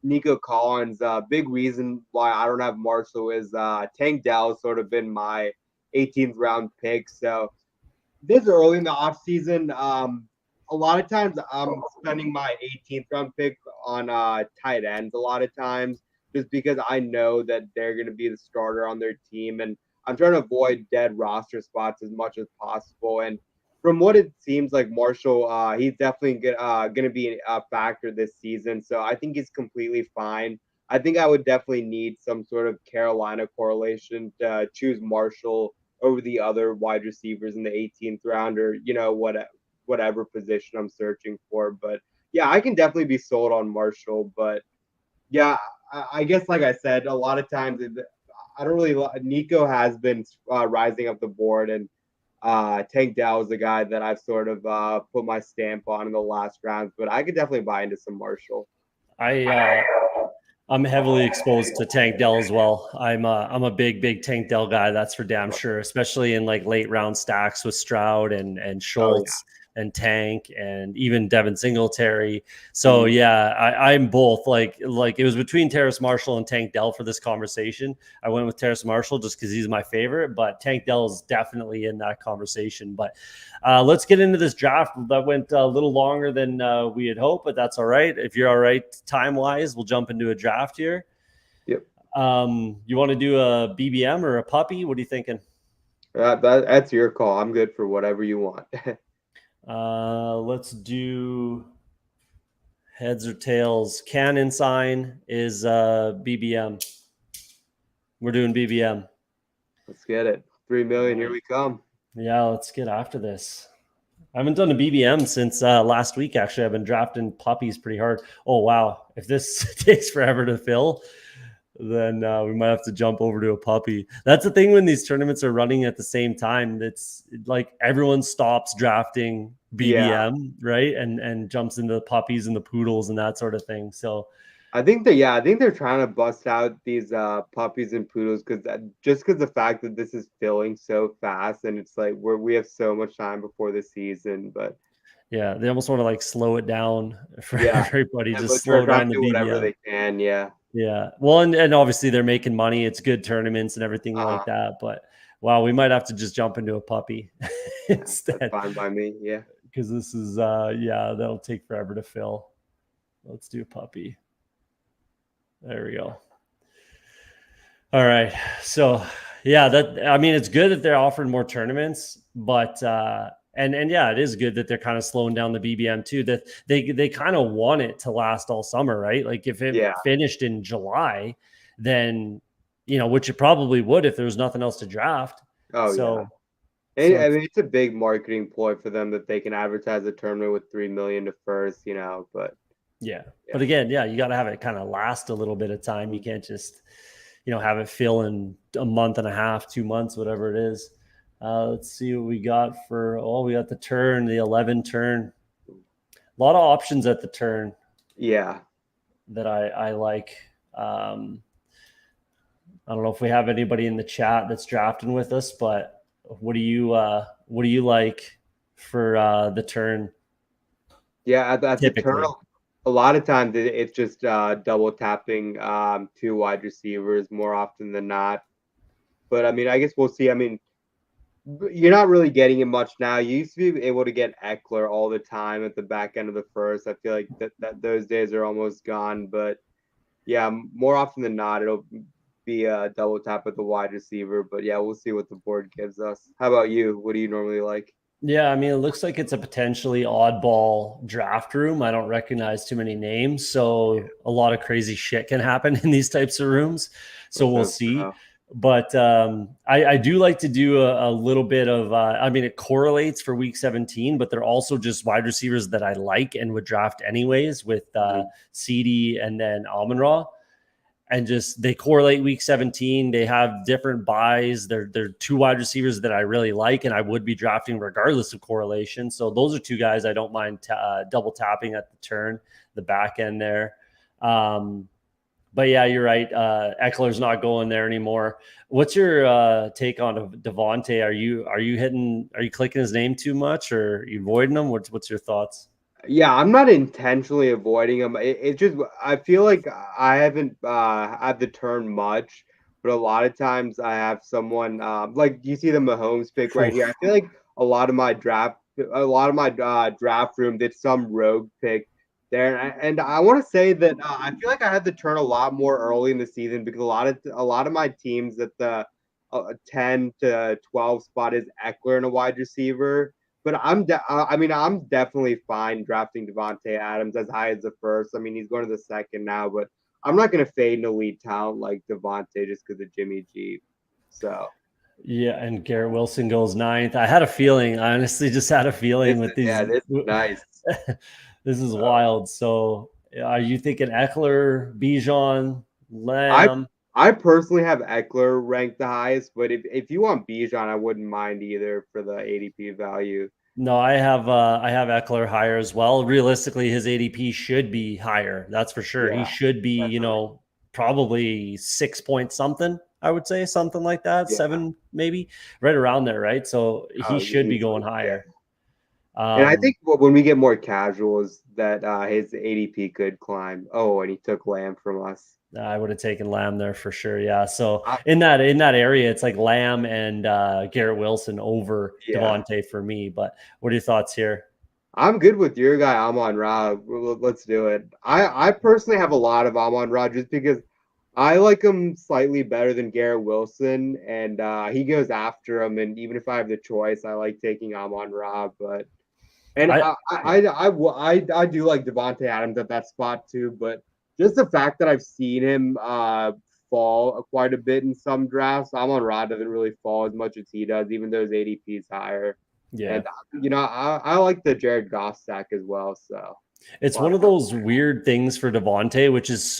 Nico Collins. Big reason why I don't have Marshall is Tank Dell sort of been my 18th round pick. So this early in the offseason, a lot of times I'm spending my 18th round pick on tight ends a lot of times just because I know that they're going to be the starter on their team. And I'm trying to avoid dead roster spots as much as possible. And from what it seems like, Marshall, he's definitely going to be a factor this season. So I think he's completely fine. I think I would definitely need some sort of Carolina correlation to choose Marshall over the other wide receivers in the 18th round or, whatever position I'm searching for. But yeah, I can definitely be sold on Marshall. But yeah, I guess, like I said, a lot of times I don't really, Nico has been rising up the board, and Tank Dell is the guy that I've sort of put my stamp on in the last rounds, but I could definitely buy into some Marshall. I'm heavily exposed to Tank Dell as well. I'm a big Tank Dell guy. That's for damn sure, especially in like late round stacks with Stroud and Schultz. and Tank and even Devin Singletary. So yeah, I'm both like it was between Terrace Marshall and Tank Dell for this conversation. I went with Terrace Marshall just because he's my favorite, but Tank Dell is definitely in that conversation. But let's get into this draft. That went a little longer than we had hoped, but that's all right. If you're all right time wise, we'll jump into a draft here. Yep. You want to do a BBM or a puppy? What are you thinking? That's your call. I'm good for whatever you want. Let's do heads or tails. Canon sign is BBM. We're doing BBM. Let's get it. 3 million. Here we come. Yeah, let's get after this. I haven't done a BBM since last week. Actually, I've been drafting puppies pretty hard. Oh wow! If this takes forever to fill, then we might have to jump over to a puppy. That's the thing when these tournaments are running at the same time. It's like everyone stops drafting BBM, right? And jumps into the puppies and the poodles and that sort of thing. So I think they're trying to bust out these puppies and poodles because the fact that this is filling so fast and it's like we have so much time before the season, but yeah, they almost want to like slow it down for everybody. Just slow down the do BBM. whatever they can. Yeah. Yeah. Well, and obviously they're making money. It's good tournaments and everything like that. But wow, we might have to just jump into a puppy instead. That's fine by me. Yeah. Because this is that'll take forever to fill. Let's do a puppy. There we go. All right. So yeah, it's good that they're offering more tournaments, but and yeah, it is good that they're kind of slowing down the BBM too. That they kind of want it to last all summer, right? Like if it finished in July, then which it probably would if there was nothing else to draft. Oh so, yeah. I mean, it's a big marketing ploy for them that they can advertise a tournament with 3 million to first, but yeah. But again, you got to have it kind of last a little bit of time. You can't just have it fill in a month and a half, 2 months, whatever it is. Let's see what we got we got the turn, the 11 turn. A lot of options at the turn. Yeah. That I like. I don't know if we have anybody in the chat that's drafting with us, but what do you like for the turn? Yeah, at the turn, a lot of times it's just double tapping 2 wide receivers more often than not. But I mean, I guess we'll see. I mean, you're not really getting it much now. You used to be able to get Eckler all the time at the back end of the first. I feel like that those days are almost gone. But yeah, more often than not, it'll be a double tap at the wide receiver. But yeah, we'll see what the board gives us. How about you? What do you normally like? Yeah, I mean, it looks like it's a potentially oddball draft room. I don't recognize too many names, so a lot of crazy shit can happen in these types of rooms. So we'll see. But I do like to do a little bit of, it correlates for week 17, but they're also just wide receivers that I like and would draft anyways with CD and then Amon-Ra. And just they correlate week 17. They have different buys. They're 2 wide receivers that I really like and I would be drafting regardless of correlation. So those are 2 guys I don't mind double tapping at the turn, the back end there. But yeah, you're right. Eckler's not going there anymore. What's your take on Devontae? Are you clicking his name too much or are you avoiding him? What's your thoughts? Yeah, I'm not intentionally avoiding him. It just I feel like I haven't had the turn much, but a lot of times I have someone like you see the Mahomes pick right here. I feel like a lot of my draft room did some rogue pick there, and I want to say that I feel like I had the turn a lot more early in the season because a lot of my teams at the 10 to 12 spot is Eckler and a wide receiver. But I'm definitely fine drafting Davante Adams as high as the first. I mean, he's going to the second now, but I'm not going to fade an elite talent like Davante just because of Jimmy G. So yeah, and Garrett Wilson goes 9th. I had a feeling. I honestly just had a feeling with these. Yeah, this is nice. This is wild. So, are you thinking Eckler, Bijan, Lamb? I personally have Eckler ranked the highest, but if you want Bijan, I wouldn't mind either for the ADP value. No, I have Eckler higher as well. Realistically, his ADP should be higher. That's for sure. He should be, definitely. Probably 6 point something. I would say something like that, 7 maybe, right around there, right? So he should be going higher. And I Um, think when we get more casuals, that his ADP could climb. Oh, and he took Lamb from us. I would have taken Lamb there for sure. Yeah. So I, in that area, it's like Lamb and Garrett Wilson over yeah, Devontae for me. But what are your thoughts here? I'm good with your guy Amon Ra. Let's do it. I personally have a lot of Amon Ra just because I like him slightly better than Garrett Wilson, and he goes after him. And even if I have the choice, I like taking Amon Ra. But and I yeah. I do like Devontae Adams at that spot too. But just the fact that I've seen him fall quite a bit in some drafts, Amon Ra doesn't really fall as much as he does, even though his ADP is higher. Yeah. And I like the Jared Goff stack as well. So It's a lot one of of those weird things for Devontae, which is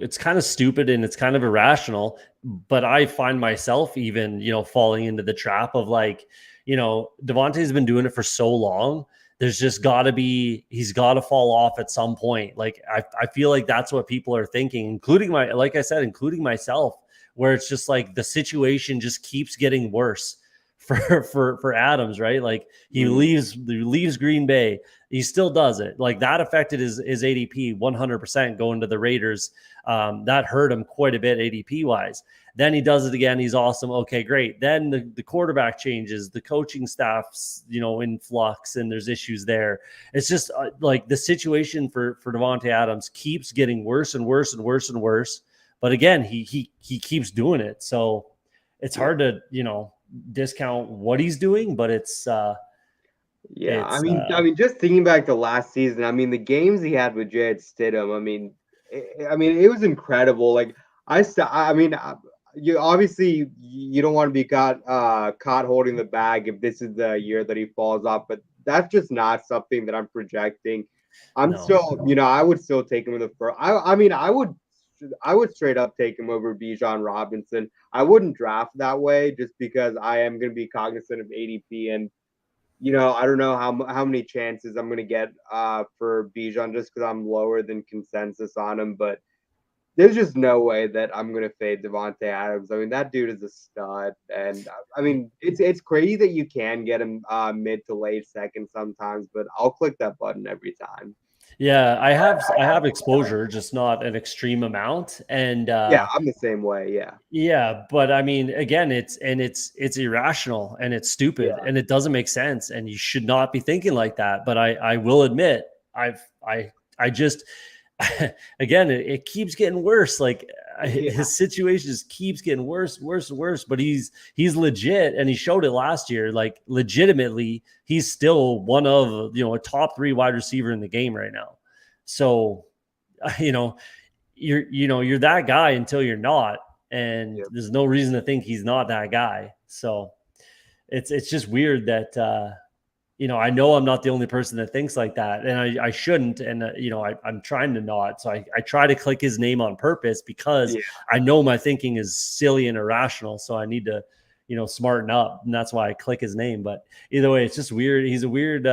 it's kind of stupid and it's kind of irrational. But I find myself even, falling into the trap of like, Devontae's been doing it for so long. There's just got to be, he's got to fall off at some point. Like, I feel like that's what people are thinking, like I said, including myself, where it's just like the situation just keeps getting worse for Adams, right? Like he leaves Green Bay, he still does it. Like that affected his ADP 100% going to the Raiders. That hurt him quite a bit ADP wise. Then he does it again. He's awesome. Okay, great. Then the quarterback changes, the coaching staff's in flux, and there's issues there. It's just like the situation for Devontae Adams keeps getting worse and worse and worse and worse. But again, he keeps doing it. So it's yeah. hard to discount what he's doing, but it's Yeah, it's I mean, just thinking back to last season, I mean, the games he had with Jared Stidham, I mean, it was incredible. Like, I mean, you obviously you don't want to be caught holding the bag if this is the year that he falls off, but that's just not something that I'm projecting. I'm no. still, I would still take him in the first. I mean, I would straight up take him over Bijan Robinson. I wouldn't draft that way just because I am going to be cognizant of ADP and I don't know how many chances I'm gonna get for Bijan just because I'm lower than consensus on him, but there's just no way that I'm gonna fade Devontae Adams. I mean, that dude is a stud, and I mean, it's crazy that you can get him mid to late second sometimes, but I'll click that button every time. Yeah, I have exposure, just not an extreme amount. And Yeah, I'm the same way. Yeah, yeah, but I mean, again, it's irrational and it's stupid yeah, and it doesn't make sense and you should not be thinking like that. But I will admit, I just again, it keeps getting worse. Like yeah, his situation just keeps getting worse, worse, and worse. But he's legit, and he showed it last year. Like legitimately, he's still one of a top 3 wide receiver in the game right now. So, you know, you're that guy until you're not, and yeah, there's no reason to think he's not that guy. So it's just weird that I know I'm not the only person that thinks like that, and I shouldn't. And I'm trying to not. So I try to click his name on purpose because yeah, I know my thinking is silly and irrational. So I need to smarten up, and that's why I click his name. But either way, it's just weird. He's a weird.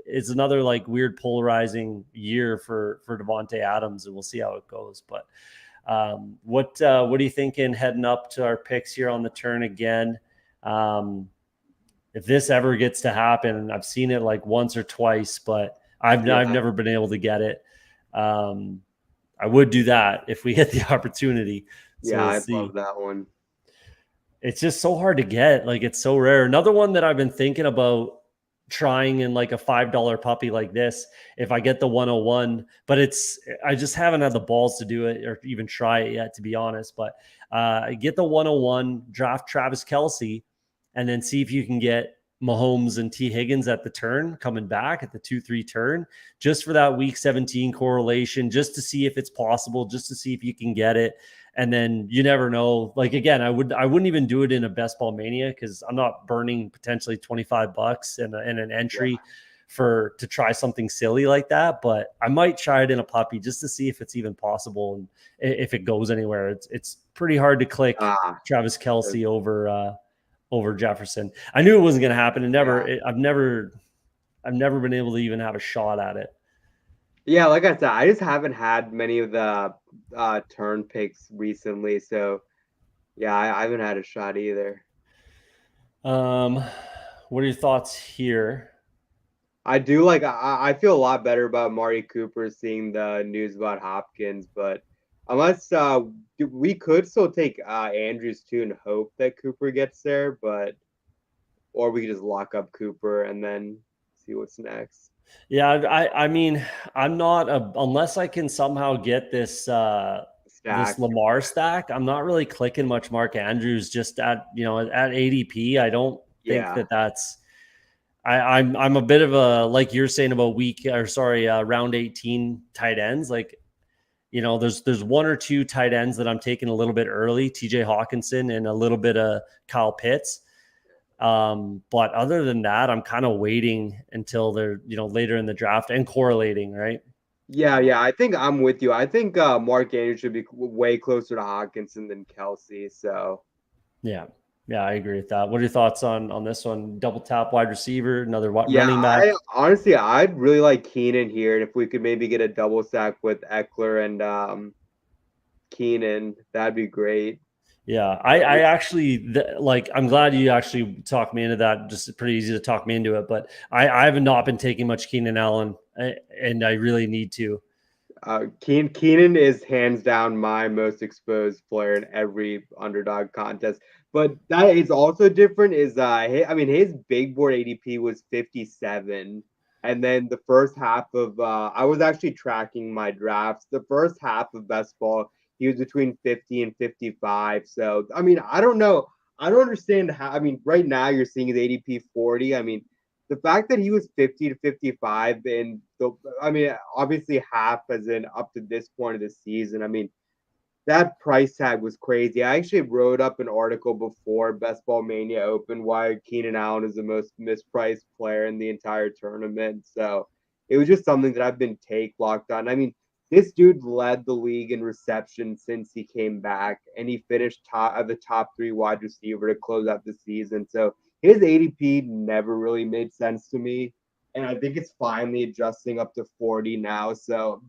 It's another like weird polarizing year for Devontae Adams, and we'll see how it goes. But what are you thinking heading up to our picks here on the turn again? If this ever gets to happen, I've seen it like once or twice, but I've yeah, never been able to get it. Um, I would do that if we get the opportunity. So yeah. we'll I love see. that one. It's just so hard to get. Like it's so rare. Another one that I've been thinking about trying in like a $5 puppy like this, if I get the 101, but I just haven't had the balls to do it or even try it yet, to be honest. But get the 101, draft Travis Kelce, and then see if you can get Mahomes and T. Higgins at the turn, coming back at the 2-3 turn, just for that week 17 correlation, just to see if it's possible, just to see if you can get it. And then you never know. Like again, I wouldn't even do it in a best ball mania because I'm not burning potentially $25 and an Yeah, entry to try something silly like that. But I might try it in a puppy just to see if it's even possible and if it goes anywhere. It's pretty hard to click ah, Travis Kelce over Jefferson. I knew it wasn't going to happen, and yeah. I've never been able to even have a shot at it. Yeah, like I said, I just haven't had many of the turn picks recently, so yeah, I haven't had a shot either. Um, what are your thoughts here? I do like. I feel a lot better about Marty Cooper seeing the news about Hopkins, but unless we could still take Andrews too and hope that Cooper gets there, but or we could just lock up Cooper and then see what's next. Yeah, I mean, I'm not unless I can somehow get this Stack. Lamar stack. I'm not really clicking much Mark Andrews just at at ADP. I don't think Yeah. that's. I'm a bit of a, like you're saying about round 18 tight ends. Like, there's one or two tight ends that I'm taking a little bit early, TJ Hawkinson and a little bit of Kyle Pitts. But other than that, I'm kind of waiting until they're, later in the draft and correlating, right? Yeah. I think I'm with you. I think Mark Andrews should be way closer to Hawkinson than Kelsey. So Yeah. Yeah, I agree with that. What are your thoughts on this one? Double tap wide receiver, another yeah, running back. I honestly I'd really like Keenan here, and if we could maybe get a double stack with Eckler and Keenan, that'd be great. Yeah, I actually like. I'm glad you actually talked me into that. Just pretty easy to talk me into it, but I have not been taking much Keenan Allen, and I really need to. Keenan is hands down my most exposed player in every underdog contest. But that is also different. Is I mean his big board ADP was 57, and then the first half of I was actually tracking my drafts. The first half of best ball he was between 50 and 55. So I mean I don't know. I don't understand how. I mean right now you're seeing his ADP 40. I mean the fact that he was 50 to 55 and I mean obviously half as in up to this point of the season. I mean that price tag was crazy. I actually wrote up an article before Best Ball Mania opened why Keenan Allen is the most mispriced player in the entire tournament. So it was just something that I've been locked on. I mean, this dude led the league in reception since he came back, and he finished the top three wide receiver to close out the season. So his ADP never really made sense to me, and I think it's finally adjusting up to 40 now. So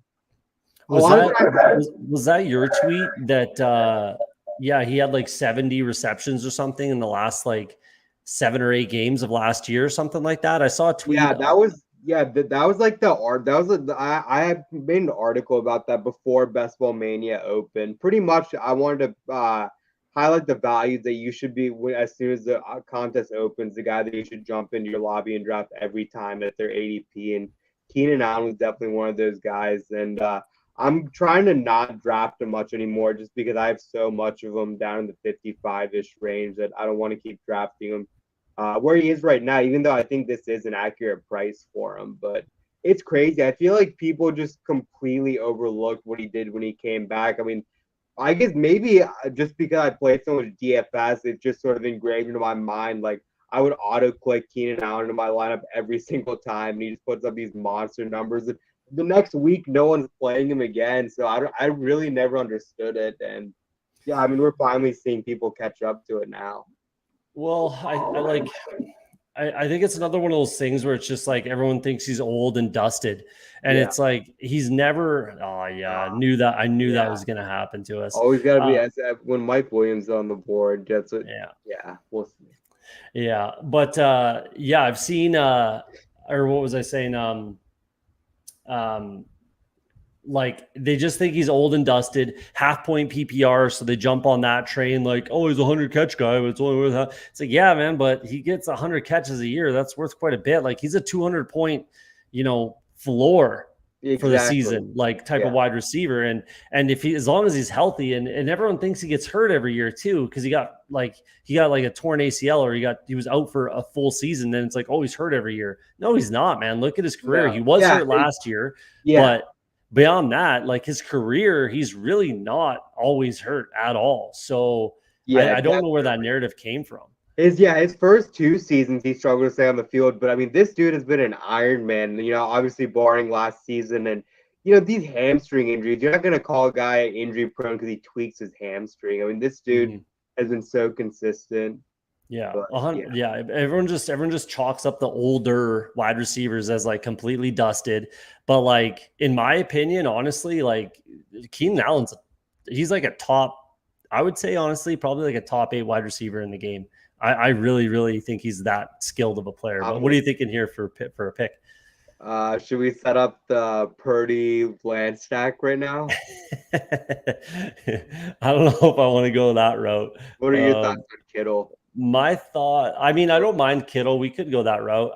a Was lot of that times, was that your tweet that yeah, he had like 70 receptions or something in the last like 7 or 8 games of last year or something like that? I saw a tweet. yeah, that was like the art. That was I had made an article about that before Best Ball Mania opened. Pretty much, I wanted to highlight the values that you should be as soon as the contest opens. The guy that you should jump into your lobby and draft every time that they're ADP. And Keenan Allen was definitely one of those guys. And I'm trying to not draft him much anymore, just because I have so much of them down in the 55-ish range that I don't want to keep drafting him where he is right now, even though I think this is an accurate price for him. But it's crazy. I feel like people just completely overlooked what he did when he came back. I mean, I guess maybe just because I played so much DFS, it's just sort of engraved into my mind. Like I would auto click Keenan Allen into my lineup every single time, and he just puts up these monster numbers. And the next week, no one's playing him again. So I really never understood it. And yeah, I mean, we're finally seeing people catch up to it now. Well, I think it's another one of those things where it's just like everyone thinks he's old and dusted, and Yeah. it's like he's never. Oh yeah, I knew that Yeah. was going to happen to us. Always got to be when Mike Williams on the board. That's it. Yeah, Yeah, we'll see. yeah, but yeah, I've seen. Or what was I saying? Um, like they just think he's old and dusted, half point PPR, so they jump on that train like, oh, he's a 100 catch guy, but it's only worth half. It's like, yeah, man, but he gets 100 catches a year. That's worth quite a bit. Like he's a 200 point, floor for the Exactly. season, like type of Yeah. wide receiver. And if he, as long as he's healthy, and everyone thinks he gets hurt every year too, because he got like a torn ACL, or he was out for a full season. Then it's like, oh, he's hurt every year. No, he's not, man. Look at his career. No. He was Yeah. hurt last year, Yeah. but beyond that, like his career, he's really not always hurt at all. So Yeah. I don't know where that narrative came from. His first two seasons he struggled to stay on the field, but I mean this dude has been an Iron Man. Obviously barring last season, and these hamstring injuries. You're not gonna call a guy injury prone because he tweaks his hamstring. I mean this dude has been so consistent. Yeah, But, yeah. Everyone just chalks up the older wide receivers as like completely dusted, but like in my opinion, honestly, like Keenan Allen's, he's like a top. I would say honestly, probably like a top 8 wide receiver in the game. I really, really think he's that skilled of a player. But what are you thinking here for a pick? Should we set up the Purdy Lance stack right now? I don't know if I want to go that route. What are your thoughts on Kittle? My thought, I mean, I don't mind Kittle. We could go that route.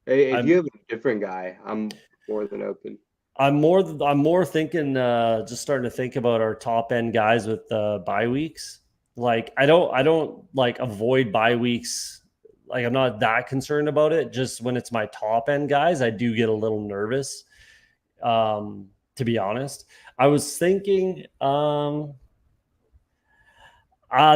Hey, if I'm you have a different guy, I'm more than open. I'm more thinking just starting to think about our top end guys with bye weeks. Like I don't like avoid bye weeks. Like I'm not that concerned about it. Just when it's my top end guys, I do get a little nervous. To be honest, I was thinking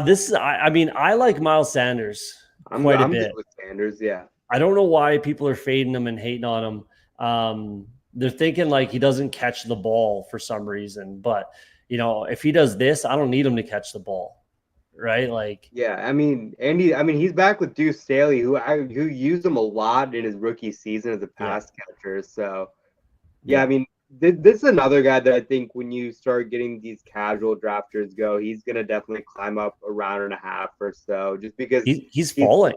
this is I mean I like Miles Sanders quite a I'm good bit. with Sanders. Yeah. I don't know why people are fading him and hating on him. They're thinking like he doesn't catch the ball for some reason, but if he does this, I don't need him to catch the ball, right? Like, Yeah, I mean, Andy. I mean, he's back with Deuce Staley, who used him a lot in his rookie season as a yeah, pass catcher. So, yeah, I yeah. mean, this is another guy that I think when you start getting these casual drafters go, he's gonna definitely climb up a round and a half or so, just because He's he's falling.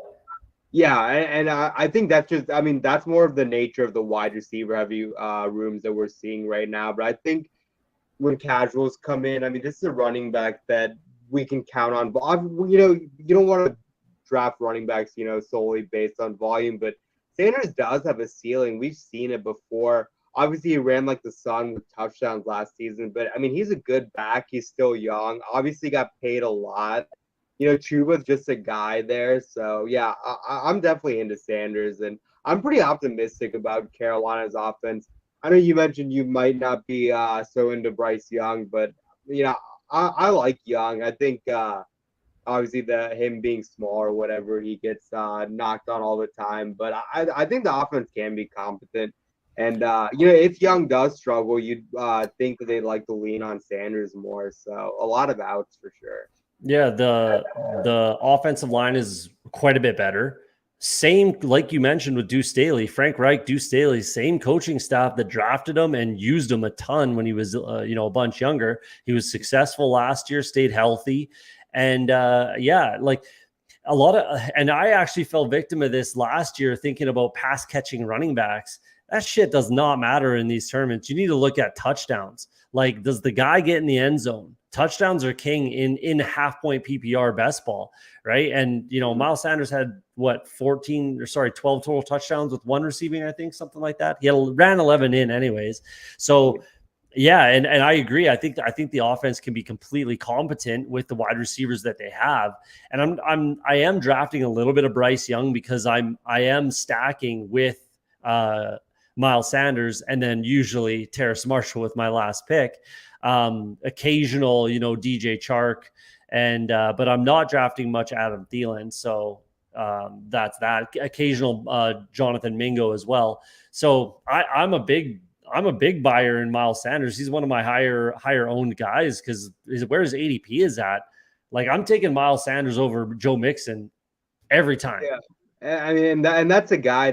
yeah, and I think that's just I mean that's more of the nature of the wide receiver heavy rooms that we're seeing right now. But I think when casuals come in, I mean, this is a running back that we can count on. But you don't want to draft running backs, solely based on volume. But Sanders does have a ceiling. We've seen it before. Obviously, he ran like the sun with touchdowns last season. But I mean, he's a good back. He's still young. Obviously, got paid a lot. Chuba's just a guy there. So yeah, I'm definitely into Sanders, and I'm pretty optimistic about Carolina's offense. I know you mentioned you might not be so into Bryce Young, but you know I like Young. I think obviously the him being small or whatever, he gets knocked on all the time. But I think the offense can be competent. And if Young does struggle, you'd think that they'd like to lean on Sanders more. So a lot of outs for sure. Yeah, the offensive line is quite a bit better. Same, like you mentioned with Deuce Staley, Frank Reich, Deuce Staley, same coaching staff that drafted him and used him a ton when he was, a bunch younger. He was successful last year, stayed healthy, and yeah, like a lot of, and I actually fell victim of this last year, thinking about pass catching running backs. That shit does not matter in these tournaments. You need to look at touchdowns. Like, does the guy get in the end zone? Touchdowns are king in half point PPR best ball, right? And Miles Sanders had 12 total touchdowns with one receiving, I think, something like that. He ran 11 in anyways. So yeah, and I agree. I think the offense can be completely competent with the wide receivers that they have. And I am drafting a little bit of Bryce Young because I am stacking with Miles Sanders and then usually Terrace Marshall with my last pick. Occasional, DJ Chark, and but I'm not drafting much Adam Thielen. So that's that. Occasional Jonathan Mingo as well. So I'm a big buyer in Miles Sanders. He's one of my higher owned guys because where his ADP is at. Like I'm taking Miles Sanders over Joe Mixon every time. Yeah, I mean, and that's a guy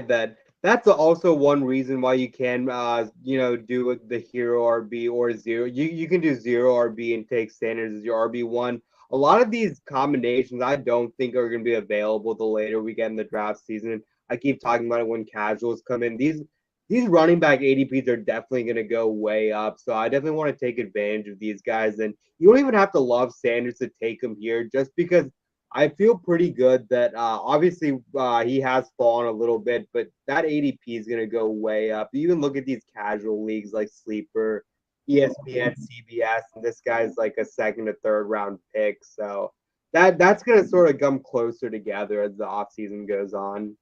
that's also one reason why you can do the hero RB or zero. You can do zero RB and take Sanders as your RB1. A lot of these combinations I don't think are going to be available the later we get in the draft season. I keep talking about it when casuals come in. These running back ADPs are definitely going to go way up. So I definitely want to take advantage of these guys. And you don't even have to love Sanders to take him here just because I feel pretty good that obviously he has fallen a little bit, but that ADP is going to go way up. You even look at these casual leagues like Sleeper, ESPN, CBS, and this guy's like a second or third round pick. So that's going to sort of come closer together as the offseason goes on.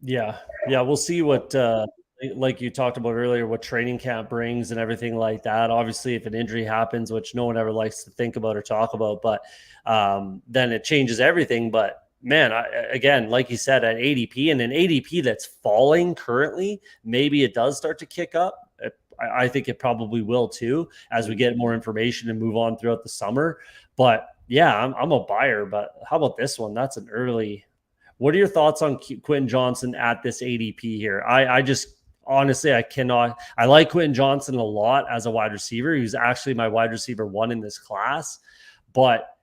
Yeah. We'll see what, like you talked about earlier, what training camp brings and everything like that. Obviously, if an injury happens, which no one ever likes to think about or talk about, but then it changes everything. But man, again, like you said, at ADP and an ADP that's falling currently, maybe it does start to kick up. I think it probably will too as we get more information and move on throughout the summer. But yeah, I'm a buyer. But how about this one? That's an early. What are your thoughts on Quentin Johnson at this ADP here? I just honestly, I cannot. I like Quentin Johnson a lot as a wide receiver. He was actually my wide receiver one in this class, but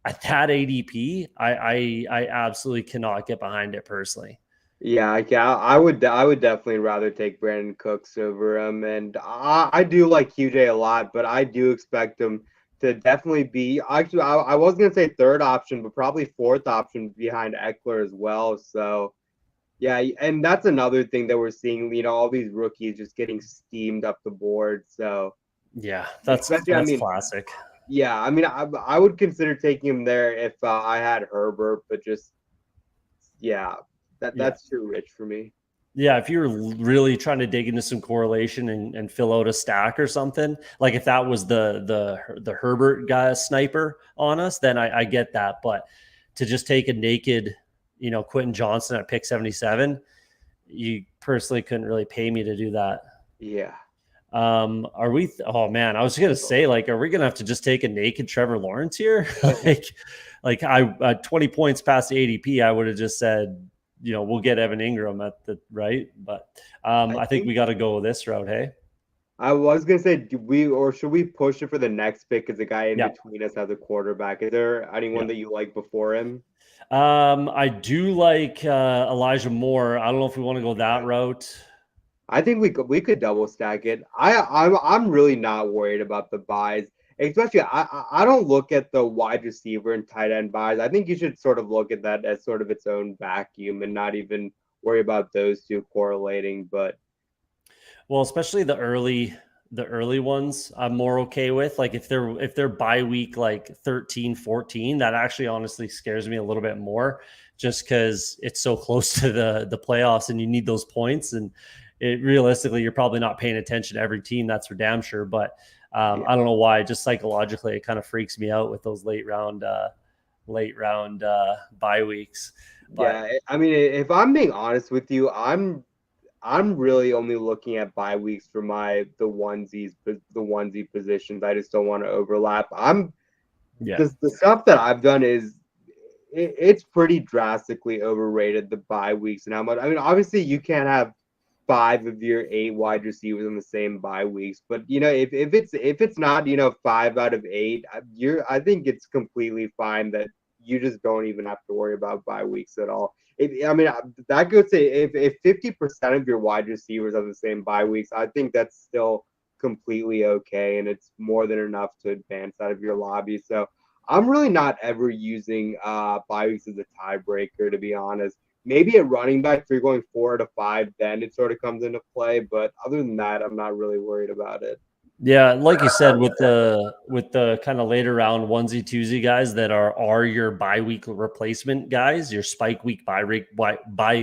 at that ADP, I absolutely cannot get behind it personally. Yeah, I would definitely rather take Brandon Cooks over him, and I do like QJ a lot, but I do expect him to definitely be. Actually, I was gonna say third option, but probably fourth option behind Eckler as well. So yeah, and that's another thing that we're seeing. All these rookies just getting steamed up the board. So Yeah, that's especially, I that's mean, classic. yeah, I mean, I would consider taking him there if I had Herbert, but just yeah, Yeah. that's too rich for me. Yeah, if you're really trying to dig into some correlation and fill out a stack or something, like if that was the Herbert guy sniper on us, then I get that. But to just take a naked, Quentin Johnson at pick 77, you personally couldn't really pay me to do that. Yeah. Are we? Oh man, I was gonna say, like, are we gonna have to just take a naked Trevor Lawrence here? like I at 20 points past the ADP, I would have just said, we'll get Evan Ingram at the right, but I I think think we got to go this route. Hey, I was gonna say, do we or should we push it for the next pick as a guy in yeah, between us as a quarterback? Is there anyone yeah. that you like before him? I do like Elijah Moore. I don't know if we want to go that route. I think we could double stack it. I'm really not worried about the buys, especially I don't look at the wide receiver and tight end buys. I think you should sort of look at that as sort of its own vacuum and not even worry about those two correlating. But Well, especially the early ones I'm more okay with. Like if they're bye week like 13, 14, that actually honestly scares me a little bit more just because it's so close to the playoffs and you need those points. And realistically, you're probably not paying attention to every team, that's for damn sure. But yeah, I don't know why, just psychologically, it kind of freaks me out with those late round bye weeks. But yeah. I mean, if I'm being honest with you, I'm really only looking at bye weeks for the onesie positions. I just don't want to overlap. yeah, The stuff that I've done is it's pretty drastically overrated, the bye weeks and how much. I mean, obviously you can't have five of your eight wide receivers in the same bye weeks, but if it's not five out of eight, I think it's completely fine that you just don't even have to worry about bye weeks at all. I mean, that could say if 50% of your wide receivers have the same bye weeks, I think that's still completely okay, and it's more than enough to advance out of your lobby. So I'm really not ever using bye weeks as a tiebreaker, to be honest. Maybe at running back, if you're going 4 to 5, then it sort of comes into play. But other than that, I'm not really worried about it. yeah, like you said, with the kind of later round onesie twosie guys that are your bye week replacement guys, your spike week bye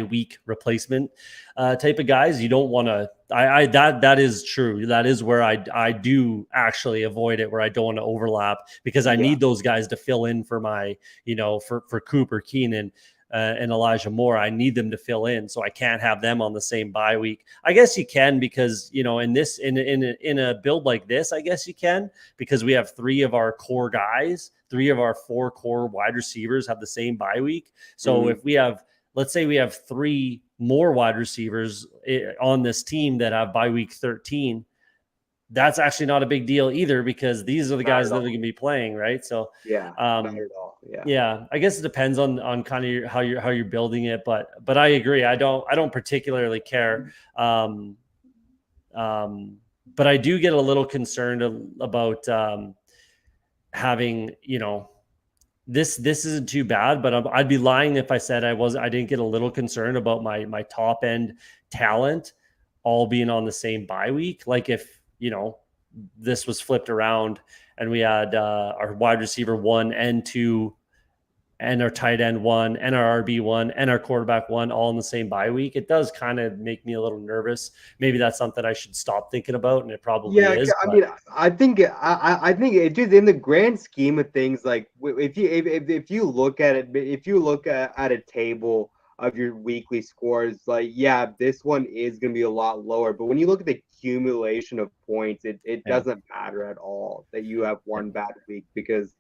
week replacement type of guys, you don't want to. That is true. That is where I do actually avoid it, where I don't want to overlap because I Yeah, need those guys to fill in for my for Cooper Keenan. And Elijah Moore, I need them to fill in, so I can't have them on the same bye week. I guess you can because in a build like this, I guess you can because we have three of our core guys, three of our four core wide receivers have the same bye week. So mm-hmm. if we have, let's say we have three more wide receivers on this team that have bye week 13, that's actually not a big deal either because these are the Not guys at that are all. going to be playing, right? So Yeah, not um, at all. Yeah. yeah, I guess it depends on kind of how you're building it, but I agree. I don't particularly care. Um, but I do get a little concerned about having this isn't too bad, but I'd be lying if I said I didn't get a little concerned about my top end talent all being on the same bye week. Like if this was flipped around and we had our wide receiver 1 and 2 and our tight end 1 and our RB 1 and our quarterback 1 all in the same bye week, it does kind of make me a little nervous. Maybe that's something I should stop thinking about, and it probably Yeah, is. I But mean, I think it just in the grand scheme of things, like if you look at it, if you look at a table of your weekly scores, like yeah, this one is going to be a lot lower. But when you look at the accumulation of points, it yeah, doesn't matter at all that you have yeah, one bad week because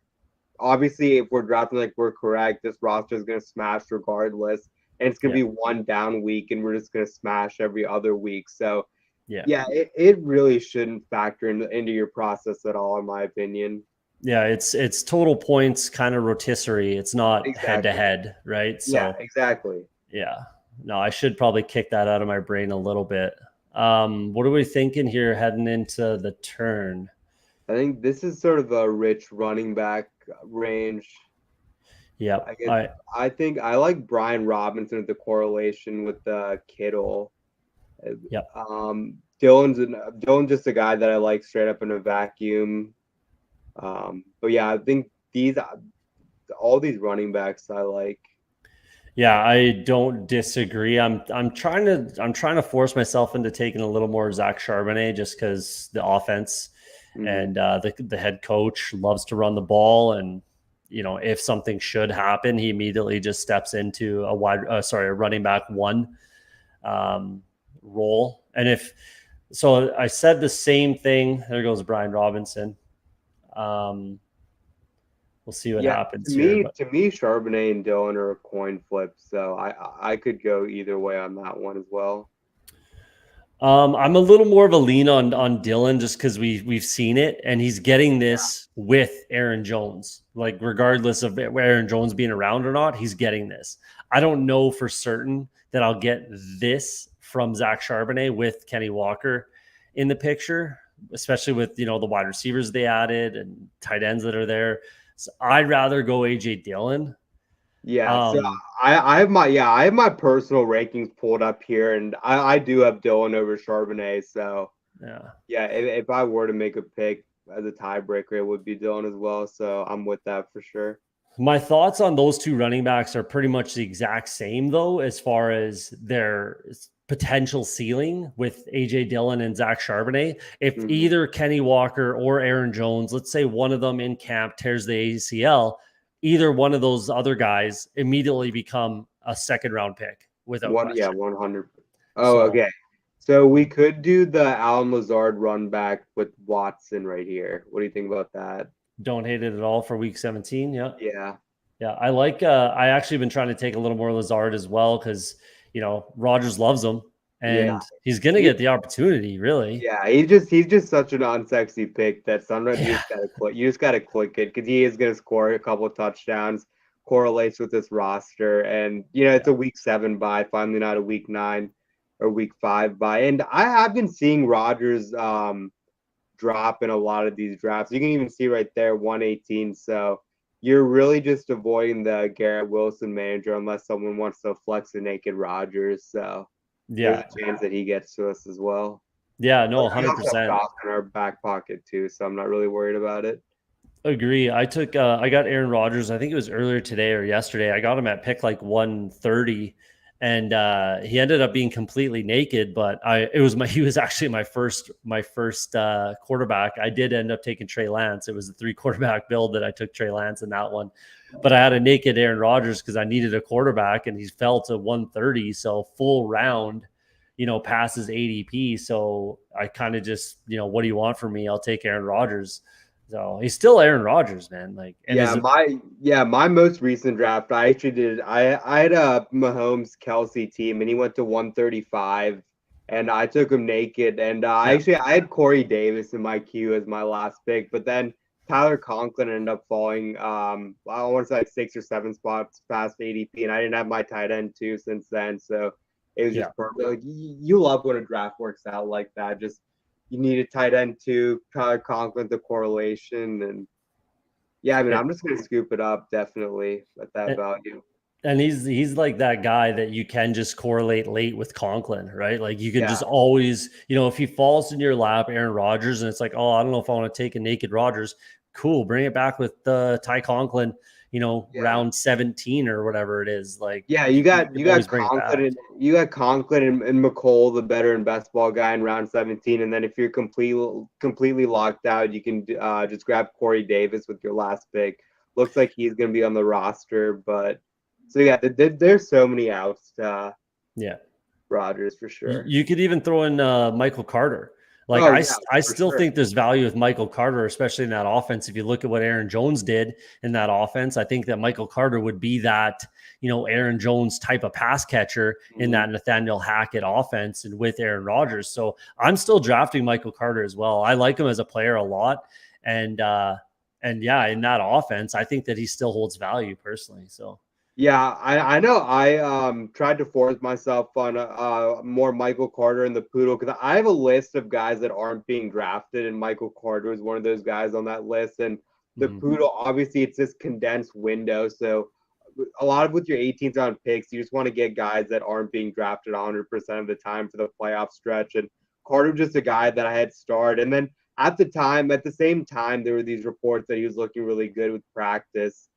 obviously, if we're drafting like we're correct, this roster is going to smash regardless, and it's going yeah, to be one down week, and we're just going to smash every other week. So yeah. yeah, it really shouldn't factor into your process at all, in my opinion. Yeah, it's total points kind of rotisserie. It's not head to Exactly. head, right? Yeah, So exactly. yeah. No, I should probably kick that out of my brain a little bit. What are we thinking here heading into the turn? I think this is sort of a rich running back range. I Yep. guess I think I like Brian Robinson with the correlation with Kittle. Yep. Dylan's just a guy that I like straight up in a vacuum. But yeah, I think all these running backs I like. Yeah, I don't disagree. I'm trying to force myself into taking a little more Zach Charbonnet just because the offense and the head coach loves to run the ball, and if something should happen, he immediately just steps into a running back one role. And I said the same thing. There goes Brian Robinson. We'll see what happens here. To me, Charbonnet and Dylan are a coin flip, so I could go either way on that one as well. I'm a little more of a lean on Dylan just because we've seen it, and he's getting this with Aaron Jones. Like regardless of Aaron Jones being around or not, he's getting this. I don't know for certain that I'll get this from Zach Charbonnet with Kenny Walker in the picture, especially with the wide receivers they added and tight ends that are there. So I'd rather go AJ Dillon. Yeah, so I have my personal rankings pulled up here, and I do have Dylan over Charbonnet. So yeah, if I were to make a pick as a tiebreaker, it would be Dylan as well. So I'm with that for sure. My thoughts on those two running backs are pretty much the exact same, though, as far as their potential ceiling with AJ Dillon and Zach Charbonnet. If either Kenny Walker or Aaron Jones, let's say one of them in camp tears the ACL, either one of those other guys immediately become a second round pick without question. Yeah, 100. Okay. So we could do the Allen Lazard run back with Watson right here. What do you think about that? Don't hate it at all for week 17. Yeah. Yeah. I like, I actually been trying to take a little more Lazard as well because, Rodgers loves him and he's going to get the opportunity, really. Yeah. He's just such an unsexy pick that sometimes you just got to click it because he is going to score a couple of touchdowns, correlates with this roster. And, it's a week 7 bye, finally not a week 9 or week 5 bye. And I have been seeing Rodgers, drop in a lot of these drafts. You can even see right there 118. So you're really just avoiding the Garrett Wilson manager unless someone wants to flex a naked Rodgers. So there's a chance that he gets to us as well. Yeah, no, 100%. In our back pocket too, so I'm not really worried about it. Agree. I got Aaron Rodgers. I think it was earlier today or yesterday. I got him at pick like 130. And he ended up being completely naked, but he was actually my first quarterback. I did end up taking Trey Lance. It was a 3 quarterback build that I took Trey Lance in that one, but I had a naked Aaron Rodgers because I needed a quarterback, and he fell to 130, so full round, passes ADP. So I kind of just, what do you want from me? I'll take Aaron Rodgers. So he's still Aaron Rodgers, man. My most recent draft, I actually did. I had a Mahomes Kelsey team, and he went to 135, and I took him naked. And I had Corey Davis in my queue as my last pick, but then Tyler Conklin ended up falling. I want to say like 6 or 7 spots past ADP, and I didn't have my tight end too since then. So it was just perfect. Like you love when a draft works out like that. Just you need a tight end too, Tyler Conklin, the correlation. And I'm just going to scoop it up definitely at that value. And he's like that guy that you can just correlate late with Conklin, right? Like you can just always, if he falls in your lap, Aaron Rodgers, and it's like, oh, I don't know if I want to take a naked Rodgers. Cool. Bring it back with Ty Conklin, round 17 or whatever it is. Like, you got Conklin and McColl, the better and best ball guy in round 17. And then if you're completely locked out, you can just grab Corey Davis with your last pick. Looks like he's going to be on the roster, but there's so many outs. Rodgers for sure. You could even throw in Michael Carter. Like I still think there's value with Michael Carter, especially in that offense. If you look at what Aaron Jones did in that offense, I think that Michael Carter would be that, Aaron Jones type of pass catcher in that Nathaniel Hackett offense and with Aaron Rodgers. So I'm still drafting Michael Carter as well. I like him as a player a lot. And in that offense, I think that he still holds value personally. So Yeah, I know. I tried to force myself on more Michael Carter and the Poodle because I have a list of guys that aren't being drafted, and Michael Carter is one of those guys on that list. And the Mhm. Poodle, obviously, it's this condensed window, so a lot of with your 18th round picks, you just want to get guys that aren't being drafted 100% of the time for the playoff stretch. And Carter just a guy that I had started, and then at the same time, there were these reports that he was looking really good with practice.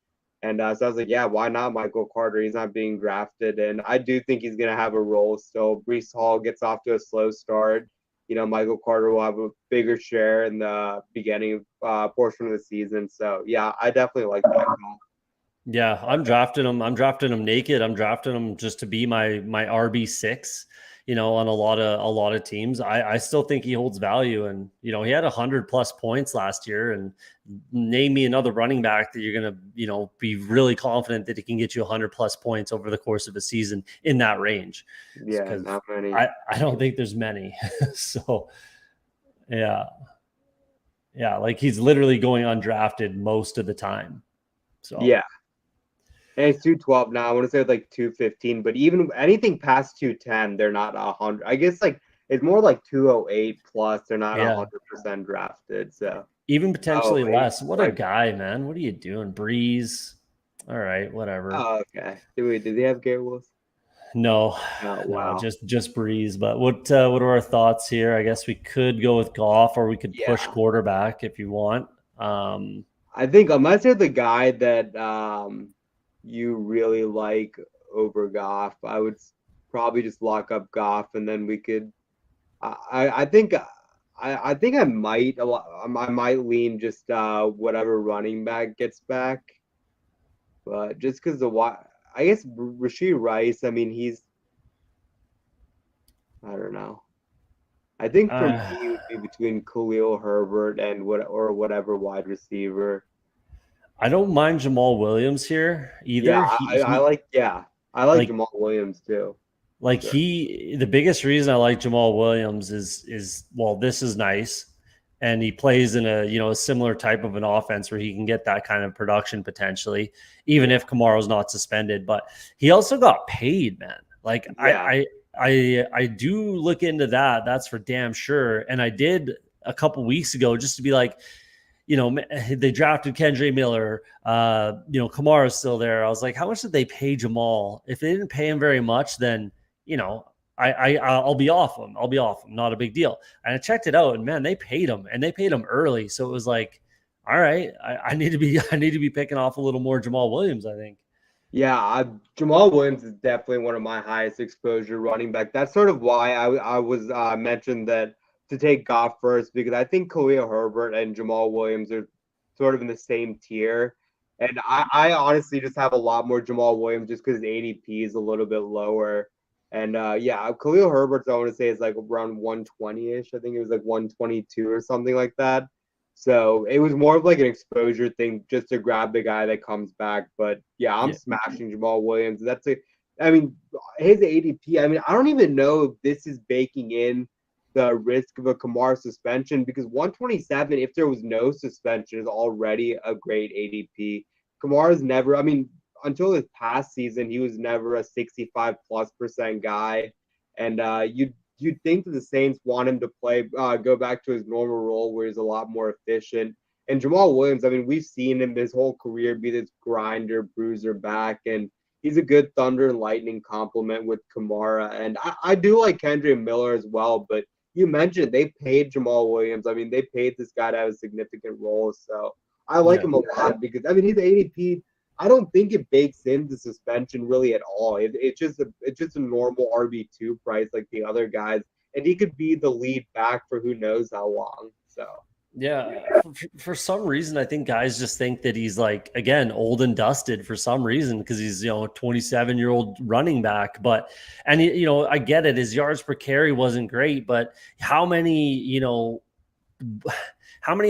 And so I was like, yeah, why not Michael Carter? He's not being drafted. And I do think he's going to have a role still. Brees Hall gets off to a slow start. Michael Carter will have a bigger share in the beginning portion of the season. So, yeah, I definitely like that call. Yeah, I'm drafting him. I'm drafting him naked. I'm drafting him just to be my RB6. On a lot of teams. I still think he holds value, and he had 100+ points last year. And name me another running back that you're gonna be really confident that he can get you 100+ points over the course of a season in that range. Yeah, Because not many. I don't think there's many. So yeah, yeah, like he's literally going undrafted most of the time. So. Yeah. And it's 212 now. I want to say it's like 215, but even anything past 210, they're not 100. I guess like it's more like 208 plus. They're not Yeah, 100% drafted. So, even oh, potentially wait, less. What a right. guy, man. What are you doing? Breeze. All right, whatever. Oh, okay. Did they have Garrett Wilson? No, Oh, no, wow. just Breeze. But what are our thoughts here? I guess we could go with Goff, or we could push Yeah. quarterback if you want. Um, I think unless you're the guy that you really like over Goff, I would probably just lock up Goff and then we could. I think I think I might lean just whatever running back gets back, but just because I guess Rashid Rice. I mean, I don't know. I think for me uh, it would be between Khalil Herbert and whatever wide receiver. I don't mind Jamal Williams here Yeah, either. I like Like Jamal Williams too. like Sure. the biggest reason I like Jamal Williams is well, this is nice. And he plays in a similar type of an offense where he can get that kind of production potentially, even Yeah, if Kamaro's not suspended. But he also got paid, man. Like yeah, I do look into that. That's for damn sure. And I did a couple weeks ago just to be like, they drafted Kendra Miller. Kamara's still there. I was like, how much did they pay Jamal? If they didn't pay him very much, then you know, I'll be off him. I'll be off him. Not a big deal. And I checked it out, and man, they paid him, and they paid him early. So it was like, all right, I need to be I need to be picking off a little more Jamal Williams. I think. yeah. Jamal Williams is definitely one of my highest exposure running back. That's sort of why I was mentioned that to take Goff first because I think Khalil Herbert and Jamal Williams are sort of in the same tier. And I honestly just have a lot more Jamal Williams just because ADP is a little bit lower. And yeah, Khalil Herbert's I want to say is like around 120-ish. I think it was like 122 or something like that. So it was more of like an exposure thing just to grab the guy that comes back. But yeah, I'm Yeah, smashing Jamal Williams. I mean, his ADP. I mean, I don't even know if this is baking in the risk of a Kamara suspension because 127, if there was no suspension, is already a great ADP. Kamara's never, I mean, until this past season, he was never a 65+% guy. And you'd think that the Saints want him to go back to his normal role where he's a lot more efficient. And Jamal Williams, I mean, we've seen him his whole career be this grinder, bruiser back, and he's a good thunder and lightning complement with Kamara. And I do like Kendra Miller as well, but you mentioned they paid Jamal Williams. I mean, they paid this guy to have a significant role. So I like yeah. him a lot because I mean his ADP. I don't think it bakes in the suspension really at all. It's just a normal RB2 price like the other guys, and he could be the lead back for who knows how long. So Yeah, for some reason, I think guys just think that he's like again old and dusted for some reason because he's a 27-year-old running back. But I get it. His yards per carry wasn't great, but how many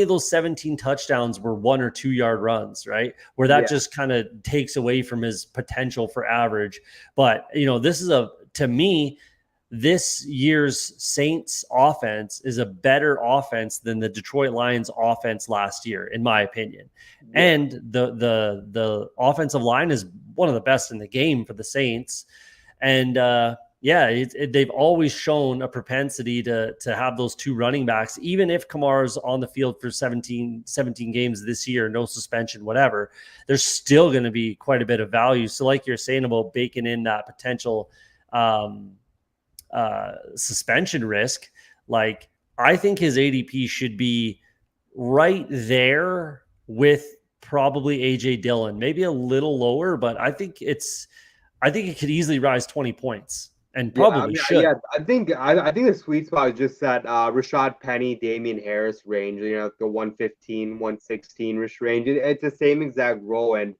of those 17 touchdowns were 1 or 2 yard runs, right? Where that yeah, just kind of takes away from his potential for average. But this is to me, this year's Saints offense is a better offense than the Detroit Lions offense last year, in my opinion. Yeah. And the offensive line is one of the best in the game for the Saints. And they've always shown a propensity to have those two running backs, even if Kamar's on the field for 17 games this year, no suspension, whatever, there's still going to be quite a bit of value. So like you're saying about baking in that potential suspension risk, like I think his ADP should be right there with probably AJ Dillon, maybe a little lower, but I think it could easily rise 20 points and probably should. Yeah, I think the sweet spot is just that Rashad Penny, Damian Harris range, the 115, 116 range. It's the same exact role. And,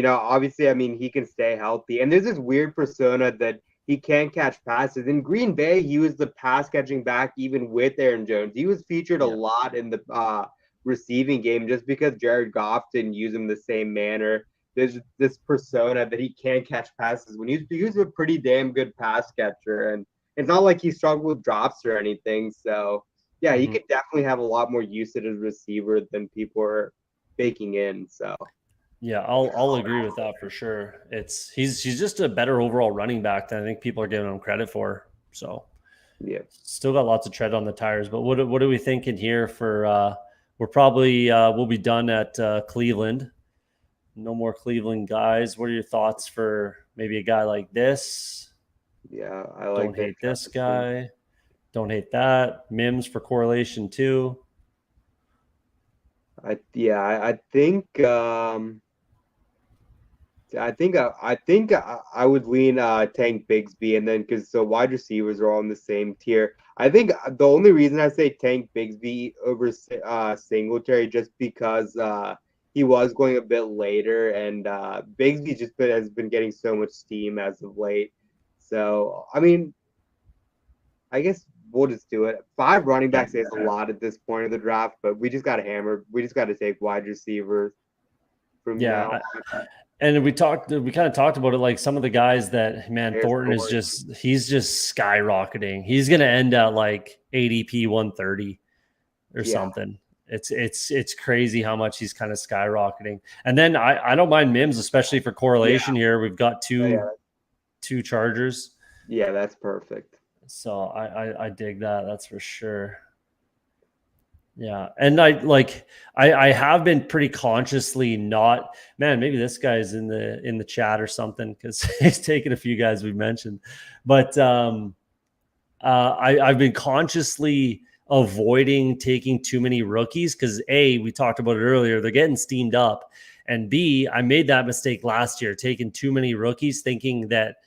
obviously, I mean, he can stay healthy. And there's this weird persona that he can't catch passes. In Green Bay, he was the pass catching back even with Aaron Jones. He was featured a lot in the receiving game just because Jared Goff didn't use him the same manner. There's this persona that he can't catch passes when he's a pretty damn good pass catcher. And it's not like he struggled with drops or anything. So, yeah, he could definitely have a lot more usage as a receiver than people are baking in. So. Yeah, I'll agree with that for sure. He's just a better overall running back than I think people are giving him credit for. So yeah, still got lots of tread on the tires. But what are we thinking here for? We're probably we'll be done at Cleveland. No more Cleveland guys. What are your thoughts for maybe a guy like this? Yeah, I like. Don't hate this guy. Don't hate that. Mims for correlation too. I think I would lean Tank Bigsby, and then because the wide receivers are all in the same tier. I think the only reason I say Tank Bigsby over Singletary just because he was going a bit later, and Bigsby has been getting so much steam as of late. So I mean, I guess we'll just do it. 5 running backs is a lot at this point of the draft, but we just got to hammer. We just got to take wide receivers from now. And we kind of talked about it, like some of the guys that, man, Thornton is he's just skyrocketing. He's going to end at like ADP 130 or something. It's crazy how much he's kind of skyrocketing. And then I don't mind Mims, especially for correlation here. We've got two Chargers. Yeah, that's perfect. So I dig that. That's for sure. Yeah. And I have been pretty consciously not, man, maybe this guy's in the chat or something because he's taken a few guys we've mentioned. But I've been consciously avoiding taking too many rookies because A, we talked about it earlier, they're getting steamed up. And B, I made that mistake last year, taking too many rookies, thinking that,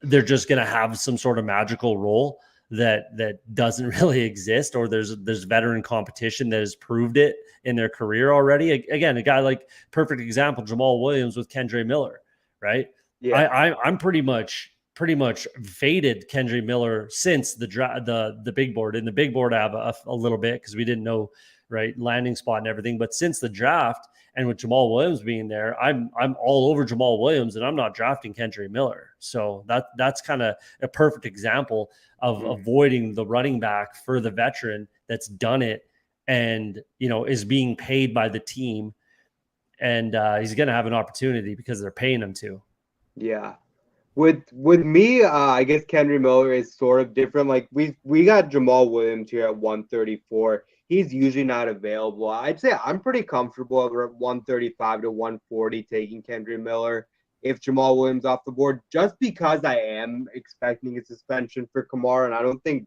they're just going to have some sort of magical role that doesn't really exist, or there's veteran competition that has proved it in their career already. Again, a guy like, perfect example, Jamal Williams with Kendre Miller, right? Yeah, I'm pretty much faded Kendre Miller since the big board. In the big board, I have a little bit because we didn't know, right, landing spot and everything. But since the draft, and with Jamal Williams being there, I'm all over Jamal Williams, and I'm not drafting Kendre Miller. So that's kind of a perfect example of avoiding the running back for the veteran that's done it and is being paid by the team, and he's going to have an opportunity because they're paying him to. Yeah. With me, I guess Kendre Miller is sort of different. Like we got Jamal Williams here at 134. He's usually not available. I'd say I'm pretty comfortable over at 135 to 140 taking Kendre Miller if Jamal Williams off the board, just because I am expecting a suspension for Kamara, and I don't think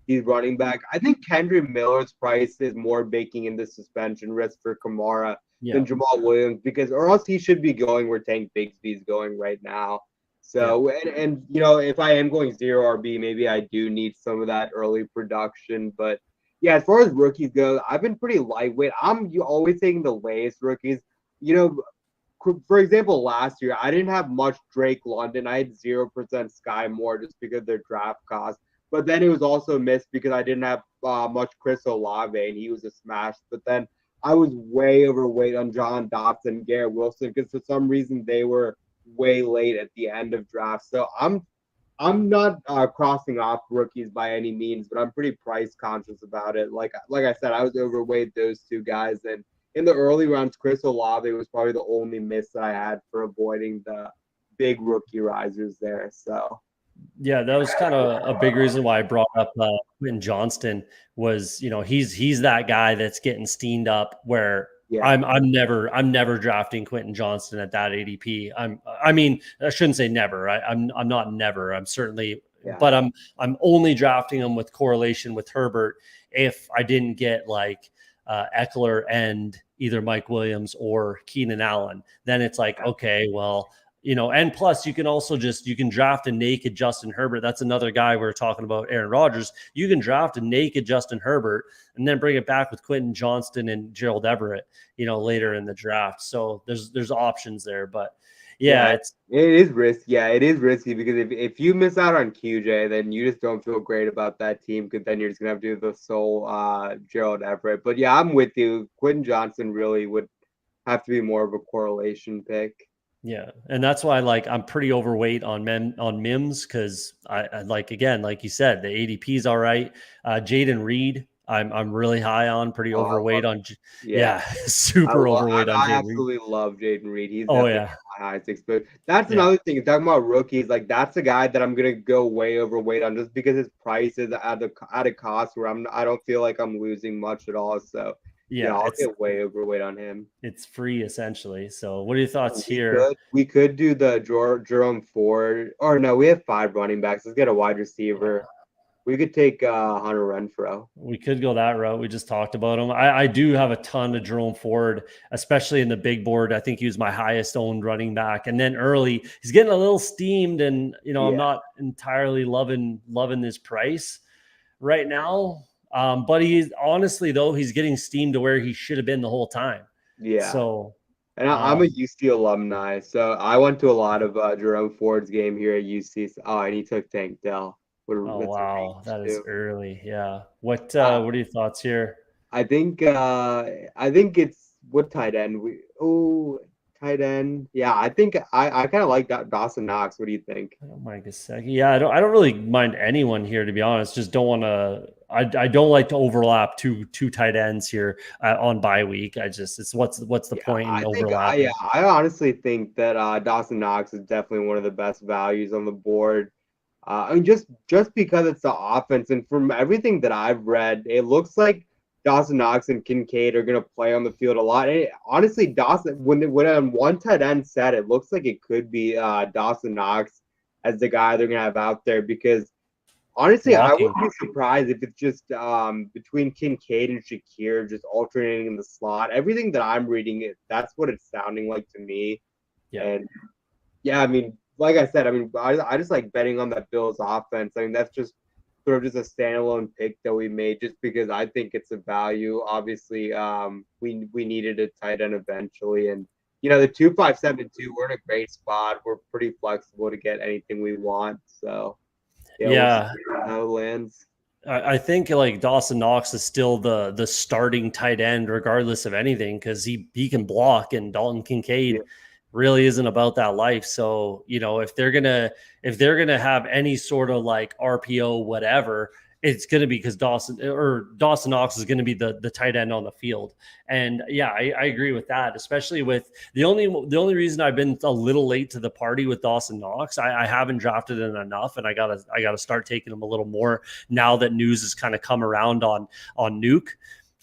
he's running back. I think Kendre Miller's price is more baking in the suspension risk for Kamara than Jamal Williams, or else he should be going where Tank Bigsby's going right now. So, and if I am going 0 RB, maybe I do need some of that early production. But yeah, as far as rookies go, I've been pretty lightweight. I'm always taking the latest rookies. For example, last year, I didn't have much Drake London. I had 0% Sky Moore just because of their draft cost. But then it was also missed because I didn't have much Chris Olave, and he was a smash. But then I was way overweight on John Dobson and Garrett Wilson because for some reason they were way late at the end of draft. So I'm I'm not crossing off rookies by any means, but I'm pretty price conscious about it. Like I said, I was overweight those two guys, and in the early rounds, Chris Olave was probably the only miss that I had for avoiding the big rookie risers there. So Yeah, that was kind of a big reason why I brought up Quentin Johnston was, he's that guy that's getting steamed up where yeah, I'm never drafting Quentin Johnston at that ADP. I mean, I shouldn't say never. I'm not never. I'm certainly, yeah, but I'm only drafting him with correlation with Herbert if I didn't get like Eckler and either Mike Williams or Keenan Allen. Then it's like, okay, well, and plus you can also you can draft a naked Justin Herbert. That's another guy we are talking about, Aaron Rodgers. You can draft a naked Justin Herbert and then bring it back with Quentin Johnston and Gerald Everett, later in the draft. So there's options there, but yeah, it is risky. Yeah, it is risky because if you miss out on QJ, then you just don't feel great about that team because then you're just gonna have to do the sole Gerald Everett. But yeah, I'm with you. Quentin Johnson really would have to be more of a correlation pick. Yeah, and that's why I'm pretty overweight on Mims because I like, again, like you said, the ADP is all right. Jaden Reed, I'm really high on, pretty overweight on. Yeah, Yeah, super overweight on I Jaden Reed. absolutely love Jaden Reed. He's Oh definitely yeah, my highest expert. That's yeah, another thing. Talking about rookies, like that's a guy that I'm gonna go way overweight on just because his price is at a cost where I don't feel like I'm losing much at all. So yeah, yeah. I'll get way overweight on him. It's free essentially. So what are your thoughts We here? could do the Jerome Ford, or no, we have 5 running backs. Let's get a wide receiver. We could take Hunter Renfro. We could go that route. We just talked about him. I do have a ton of Jerome Ford, especially in the big board. I think he was my highest owned running back. And then early, he's getting a little steamed, and I'm Yeah, not entirely loving this price right now. But he's honestly, though, he's getting steamed to where he should have been the whole time. yeah. So And I'm a UC alumni, so I went to a lot of Jerome Ford's game here at UC. Oh, and he took Tank Dell. oh That's a wow, reach that is too. early. Yeah. What Uh, are your thoughts here? I think it's what tight end tight end. Yeah, I think I kind of like that Dawson Knox. What do you think? I don't mind Gesicki. Yeah, I don't really mind anyone here, to be honest. Just don't want to. I don't like to overlap two tight ends here on bye week. It's what's the Yeah, point in overlapping? I honestly think that Dawson Knox is definitely one of the best values on the board. I mean, just because it's the offense, and from everything that I've read, it looks like Dawson Knox and Kincaid are going to play on the field a lot. Honestly, Dawson, when one tight end said, it looks like it could be Dawson Knox as the guy they're going to have out there because honestly, I Blocking. wouldn't be surprised if it's just between Kincaid and Shakir just alternating in the slot. Everything that I'm reading, that's what it's sounding like to me. Yeah. And yeah, I mean, like I said, I mean, I just like betting on that Bills offense. I mean, that's just sort of just a standalone pick that we made just because I think it's a value. Obviously, we needed a tight end eventually, and the 2.572, we're in a great spot. We're pretty flexible to get anything we want. So yeah, we'll see Yeah. how it lands. I think like Dawson Knox is still the starting tight end, regardless of anything, because he can block, and Dalton Yeah, Kincaid really isn't about that life. So, if they're gonna have any sort of like RPO, whatever, it's gonna be because Dawson Knox is gonna be the tight end on the field. And yeah, I agree with that, especially with the only reason I've been a little late to the party with Dawson Knox. I haven't drafted him enough, and I gotta start taking him a little more now that news has kind of come around on Nuke.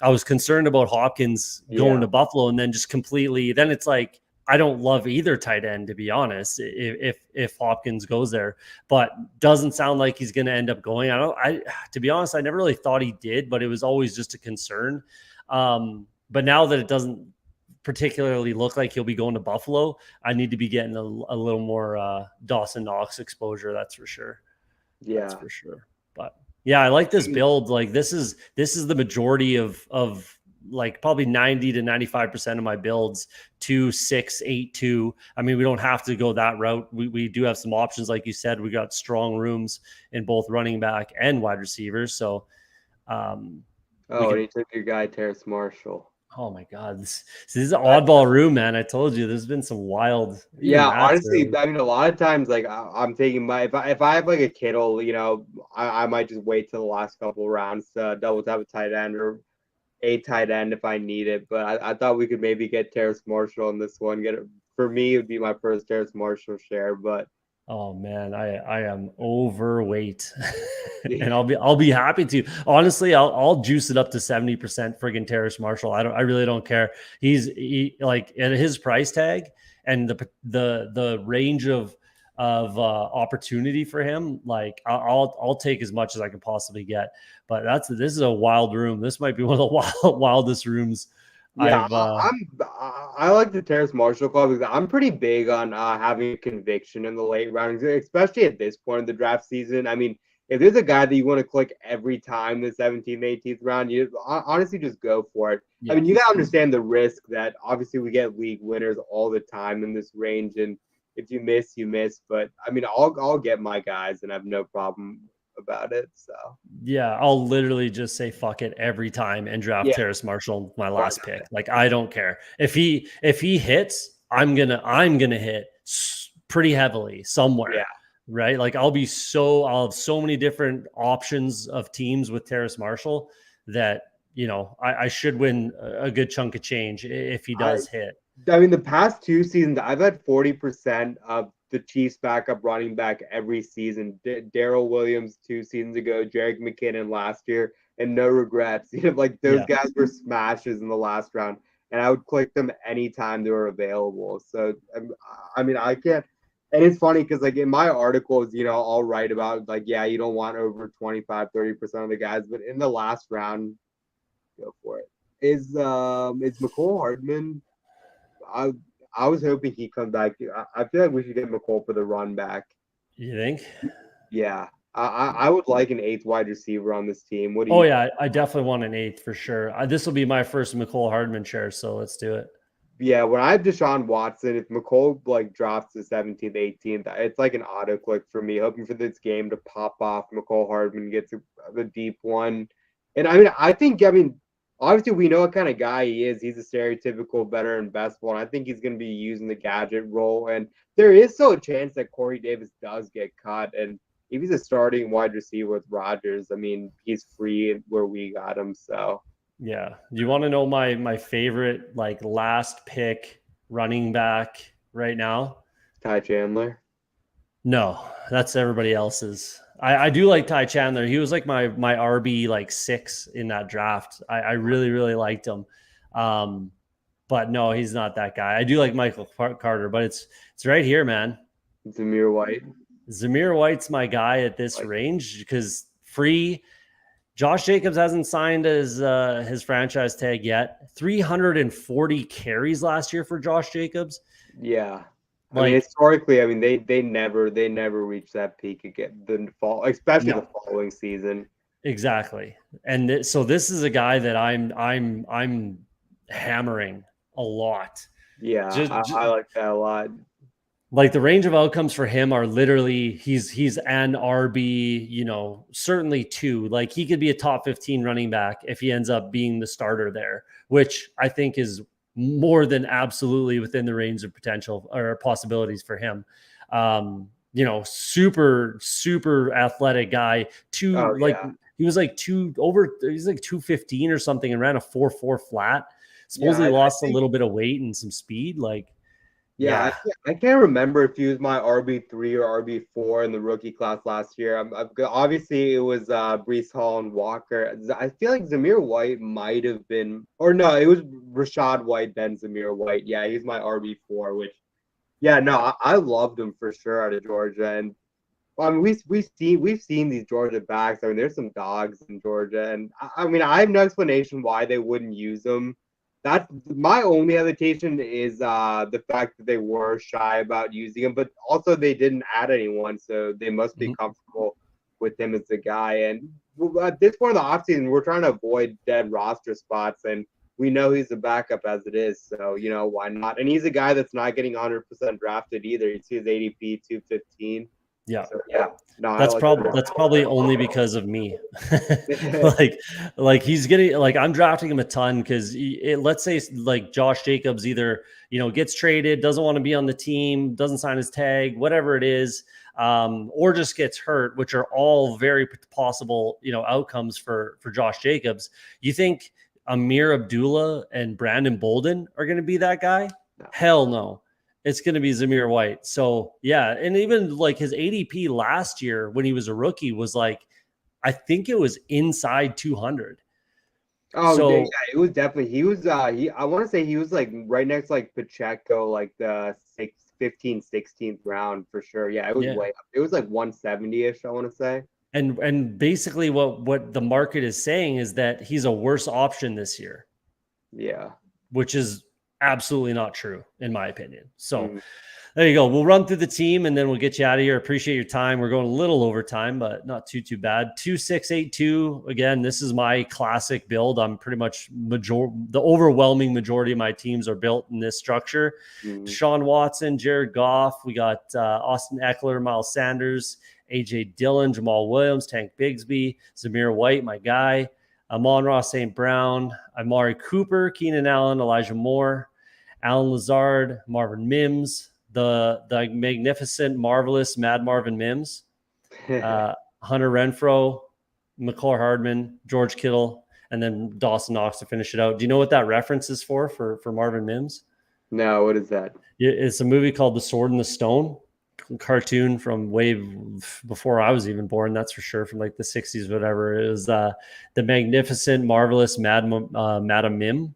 I was concerned about Hopkins going yeah, to Buffalo and then just completely. Then it's like I don't love either tight end, to be honest. If Hopkins goes there, but doesn't sound like he's going to end up going. To be honest, I never really thought he did, but it was always just a concern. But now that it doesn't particularly look like he'll be going to Buffalo, I need to be getting a little more Dawson Knox exposure. That's for sure. That's yeah. for sure. But yeah, I like this build. Like this is the majority of like probably 90 to 95% of my builds, 2, 6, 8, 2. I mean, we don't have to go that route. We do have some options. Like you said, we got strong rooms in both running back and wide receivers. So we Oh, and could, he took your guy Terrace Marshall. Oh my God, this is an oddball room, man. I told you there's been some wild, even Yeah, Matt's honestly, early. I mean, a lot of times, like I'm taking my if I have like a Kittle, I might just wait till the last couple rounds to double tap a tight end or a tight end if I need it. But I thought we could maybe get Terrace Marshall in this one. Get it for me, it would be my first Terrace Marshall share. But Oh man, I am overweight, yeah, and I'll be happy to. Honestly, I'll juice it up to 70% friggin' Terrace Marshall. I really don't care. Like at his price tag and the range of opportunity for him. Like I'll take as much as I can possibly get. But this is a wild room. This might be one of the wildest rooms yeah, I've. I like the Terrace Marshall Club because I'm pretty big on having a conviction in the late rounds, especially at this point in the draft season. I mean, if there's a guy that you want to click every time the 17th, 18th round, you honestly just go for it. I Yeah. mean, you gotta understand the risk that obviously we get league winners all the time in this range, and if you miss, you miss. But I mean, I'll get my guys and I have no problem about it. So Yeah, I'll literally just say fuck it every time and draft yeah, Terrace Marshall my why last not? pick. Like I don't care. If he hits, I'm gonna hit pretty heavily Yeah. somewhere, right? Like I'll have so many different options of teams with Terrace Marshall that I should win a good chunk of change if he I does hit. I mean, the past 2 seasons, I've had 40% of the Chiefs backup running back every season. Daryl Williams 2 seasons ago, Jerick McKinnon last year, and no regrets. Like those Yeah. guys were smashes in the last round, and I would click them anytime they were available. So, I mean, I can't. And it's funny because, like, in my articles, I'll write about, like, yeah, you don't want over 25, 30% of the guys, but in the last round, go for it. Is McCole Hardman I I was hoping he comes back. I feel like we should get McCole for the run back. You think? Yeah, I would like an eighth wide receiver on this team. What do Oh you think? yeah, I definitely want an eighth for sure. This will be my first McCole Hardman share, so let's do it. Yeah, when I have Deshaun Watson, if McCole like drops to 17th, 18th, it's like an auto click for me, hoping for this game to pop off. McCole Hardman gets the deep one, and I mean, obviously we know what kind of guy he is. He's a stereotypical veteran best ball, and I think he's going to be using the gadget role. And there is still a chance that Corey Davis does get cut, and if he's a starting wide receiver with Rodgers, I mean, he's free where we got him. So Yeah. You want to know my favorite like last pick running back right now? Ty Chandler. No, that's everybody else's. I do like Ty Chandler. He was like my RB like 6 in that draft. I really, really liked him. But no, he's not that guy. I do like Michael Carter, but it's right here, man. Zamir White. Zamir White's my guy at this Like, range because free. Josh Jacobs hasn't signed his franchise tag yet. 340 carries last year for Josh Jacobs. yeah. I mean, Like historically, I mean, they never reached that peak again. The fall, especially the no, following season. exactly. And so this is a guy that I'm hammering a lot. Yeah, Just I like that a lot. like the range of outcomes for him are literally he's an RB, certainly 2. Like he could be a top 15 running back if he ends up being the starter there, which I think is more than absolutely within the range of potential or possibilities for him. Super, super athletic guy. Oh yeah, He was like he's like 215 or something and ran a 4.4 flat. yeah. Supposedly I lost a think little bit of weight and some speed. Like, yeah, yeah. I can't remember if he was my RB3 or RB4 in the rookie class last year. Obviously, it was Brees Hall and Walker. I feel like Zamir White might have been, or no, it was Rashad White then Zamir White. Yeah, he's my RB4. Which, yeah, no, I loved him for sure out of Georgia. And well, I mean, we've seen these Georgia backs. I mean, there's some dogs in Georgia, and I mean, I have no explanation why they wouldn't use them. That's my only hesitation is the fact that they were shy about using him, but also they didn't add anyone, so they must be Mhm. comfortable with him as a guy. And at this point in the offseason, we're trying to avoid dead roster spots, and we know he's a backup as it is, so why not? And he's a guy that's not getting 100% drafted either. You see his ADP 215. Yeah. So yeah, no, I like That's probably only because of me. like he's getting like I'm drafting him a ton because let's say like Josh Jacobs either gets traded, doesn't want to be on the team, doesn't sign his tag, whatever it is, or just gets hurt, which are all very possible outcomes for Josh Jacobs. You think Amir Abdullah and Brandon Bolden are going to be that guy? No. Hell no. It's going to be Zamir White. So yeah. And even like his ADP last year when he was a rookie was like, I think it was inside 200. Oh yeah, So it was definitely I want to say he was like right next to like Pacheco, like the 15th, 16th round for sure. Yeah, it was yeah. way up. It was like 170-ish, I want to say. And basically what the market is saying is that he's a worse option this year. Yeah. Which is absolutely not true in my opinion. So Mm. there you go. We'll run through the team and then we'll get you out of here. Appreciate your time. We're going a little over time, but not too bad. 2-6-8-2. Again, this is my classic build. I'm pretty much the overwhelming majority of my teams are built in this structure. Deshaun Watson, Jared Goff. We got Austin Eckler, Miles Sanders, AJ Dillon, Jamal Williams, Tank Bigsby, Zamir White, my guy, Amon-Ra St. Brown, Amari Cooper, Keenan Allen, Elijah Moore, Alan Lazard, Marvin Mims, the magnificent, marvelous Mad Marvin Mims, Hunter Renfrow, McCall Hardman, George Kittle, and then Dawson Knox to finish it out. Do you know what that reference is for Marvin Mims? No, what is that? It's a movie called The Sword and the Stone, cartoon from way before I was even born. That's for sure, from like the 60s, whatever. It was the magnificent, marvelous Madam Mim.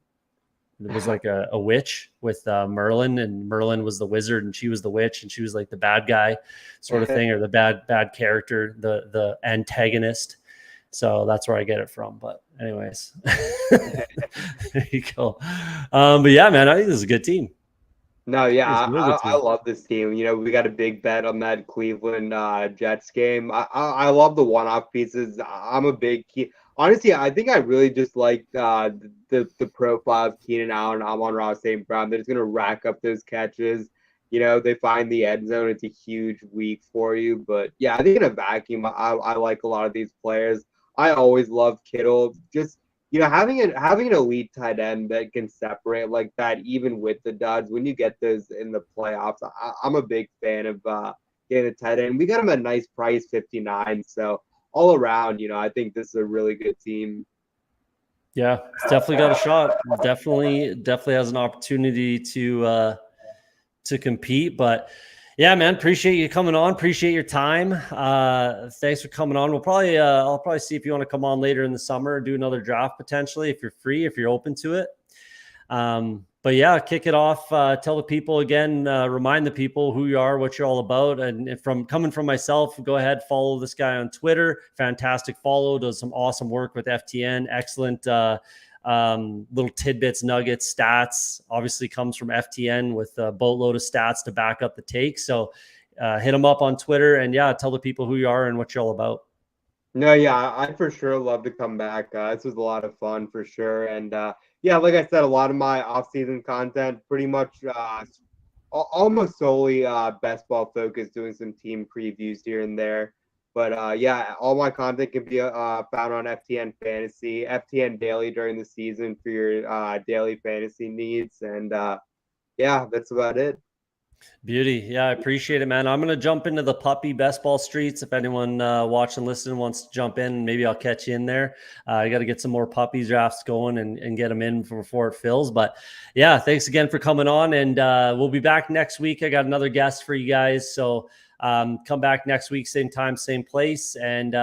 It was like a witch with Merlin, and Merlin was the wizard and she was the witch, and she was like the bad guy sort of thing, or the bad character, the antagonist. So that's where I get it from. But anyways, there you go. But yeah, man, I think this is a good team. No, yeah, It's a real good I team. love this team. We got a big bet on that Cleveland Jets game. I love the one-off pieces. I'm a big honestly, I think I really just like the profile of Keenan Allen, Amon-Ra St. Brown. They're just gonna rack up those catches. They find the end zone. It's a huge week for you. But yeah, I think in a vacuum, I like a lot of these players. I always love Kittle. Just having an elite tight end that can separate like that, even with the duds, when you get those in the playoffs, I'm a big fan of getting a tight end. We got him at a nice price, 59. So all around, I think this is a really good team. Yeah, it's definitely got a shot. Definitely has an opportunity to compete. But yeah, man, appreciate you coming on. Appreciate your time. Thanks for coming on. We'll probably I'll probably see if you want to come on later in the summer, do another draft potentially if you're free, if you're open to it. But yeah, kick it off. Tell the people again, remind the people who you are, what you're all about. And coming from myself, go ahead, follow this guy on Twitter. Fantastic follow, does some awesome work with FTN. Excellent little tidbits, nuggets, stats. Obviously comes from FTN with a boatload of stats to back up the take. So hit them up on Twitter and yeah, tell the people who you are and what you're all about. No, yeah, I'd for sure love to come back. This was a lot of fun for sure. And yeah, like I said, a lot of my off-season content pretty much almost solely best ball focused, doing some team previews here and there. But yeah, all my content can be found on FTN Fantasy, FTN Daily during the season for your daily fantasy needs. And yeah, that's about it. Beauty. Yeah, I appreciate it, man. I'm going to jump into the puppy best ball streets. If anyone watching, listening wants to jump in, maybe I'll catch you in there. I got to get some more puppy drafts going and get them in before it fills. But yeah, thanks again for coming on. And we'll be back next week. I got another guest for you guys. So come back next week, same time, same place. And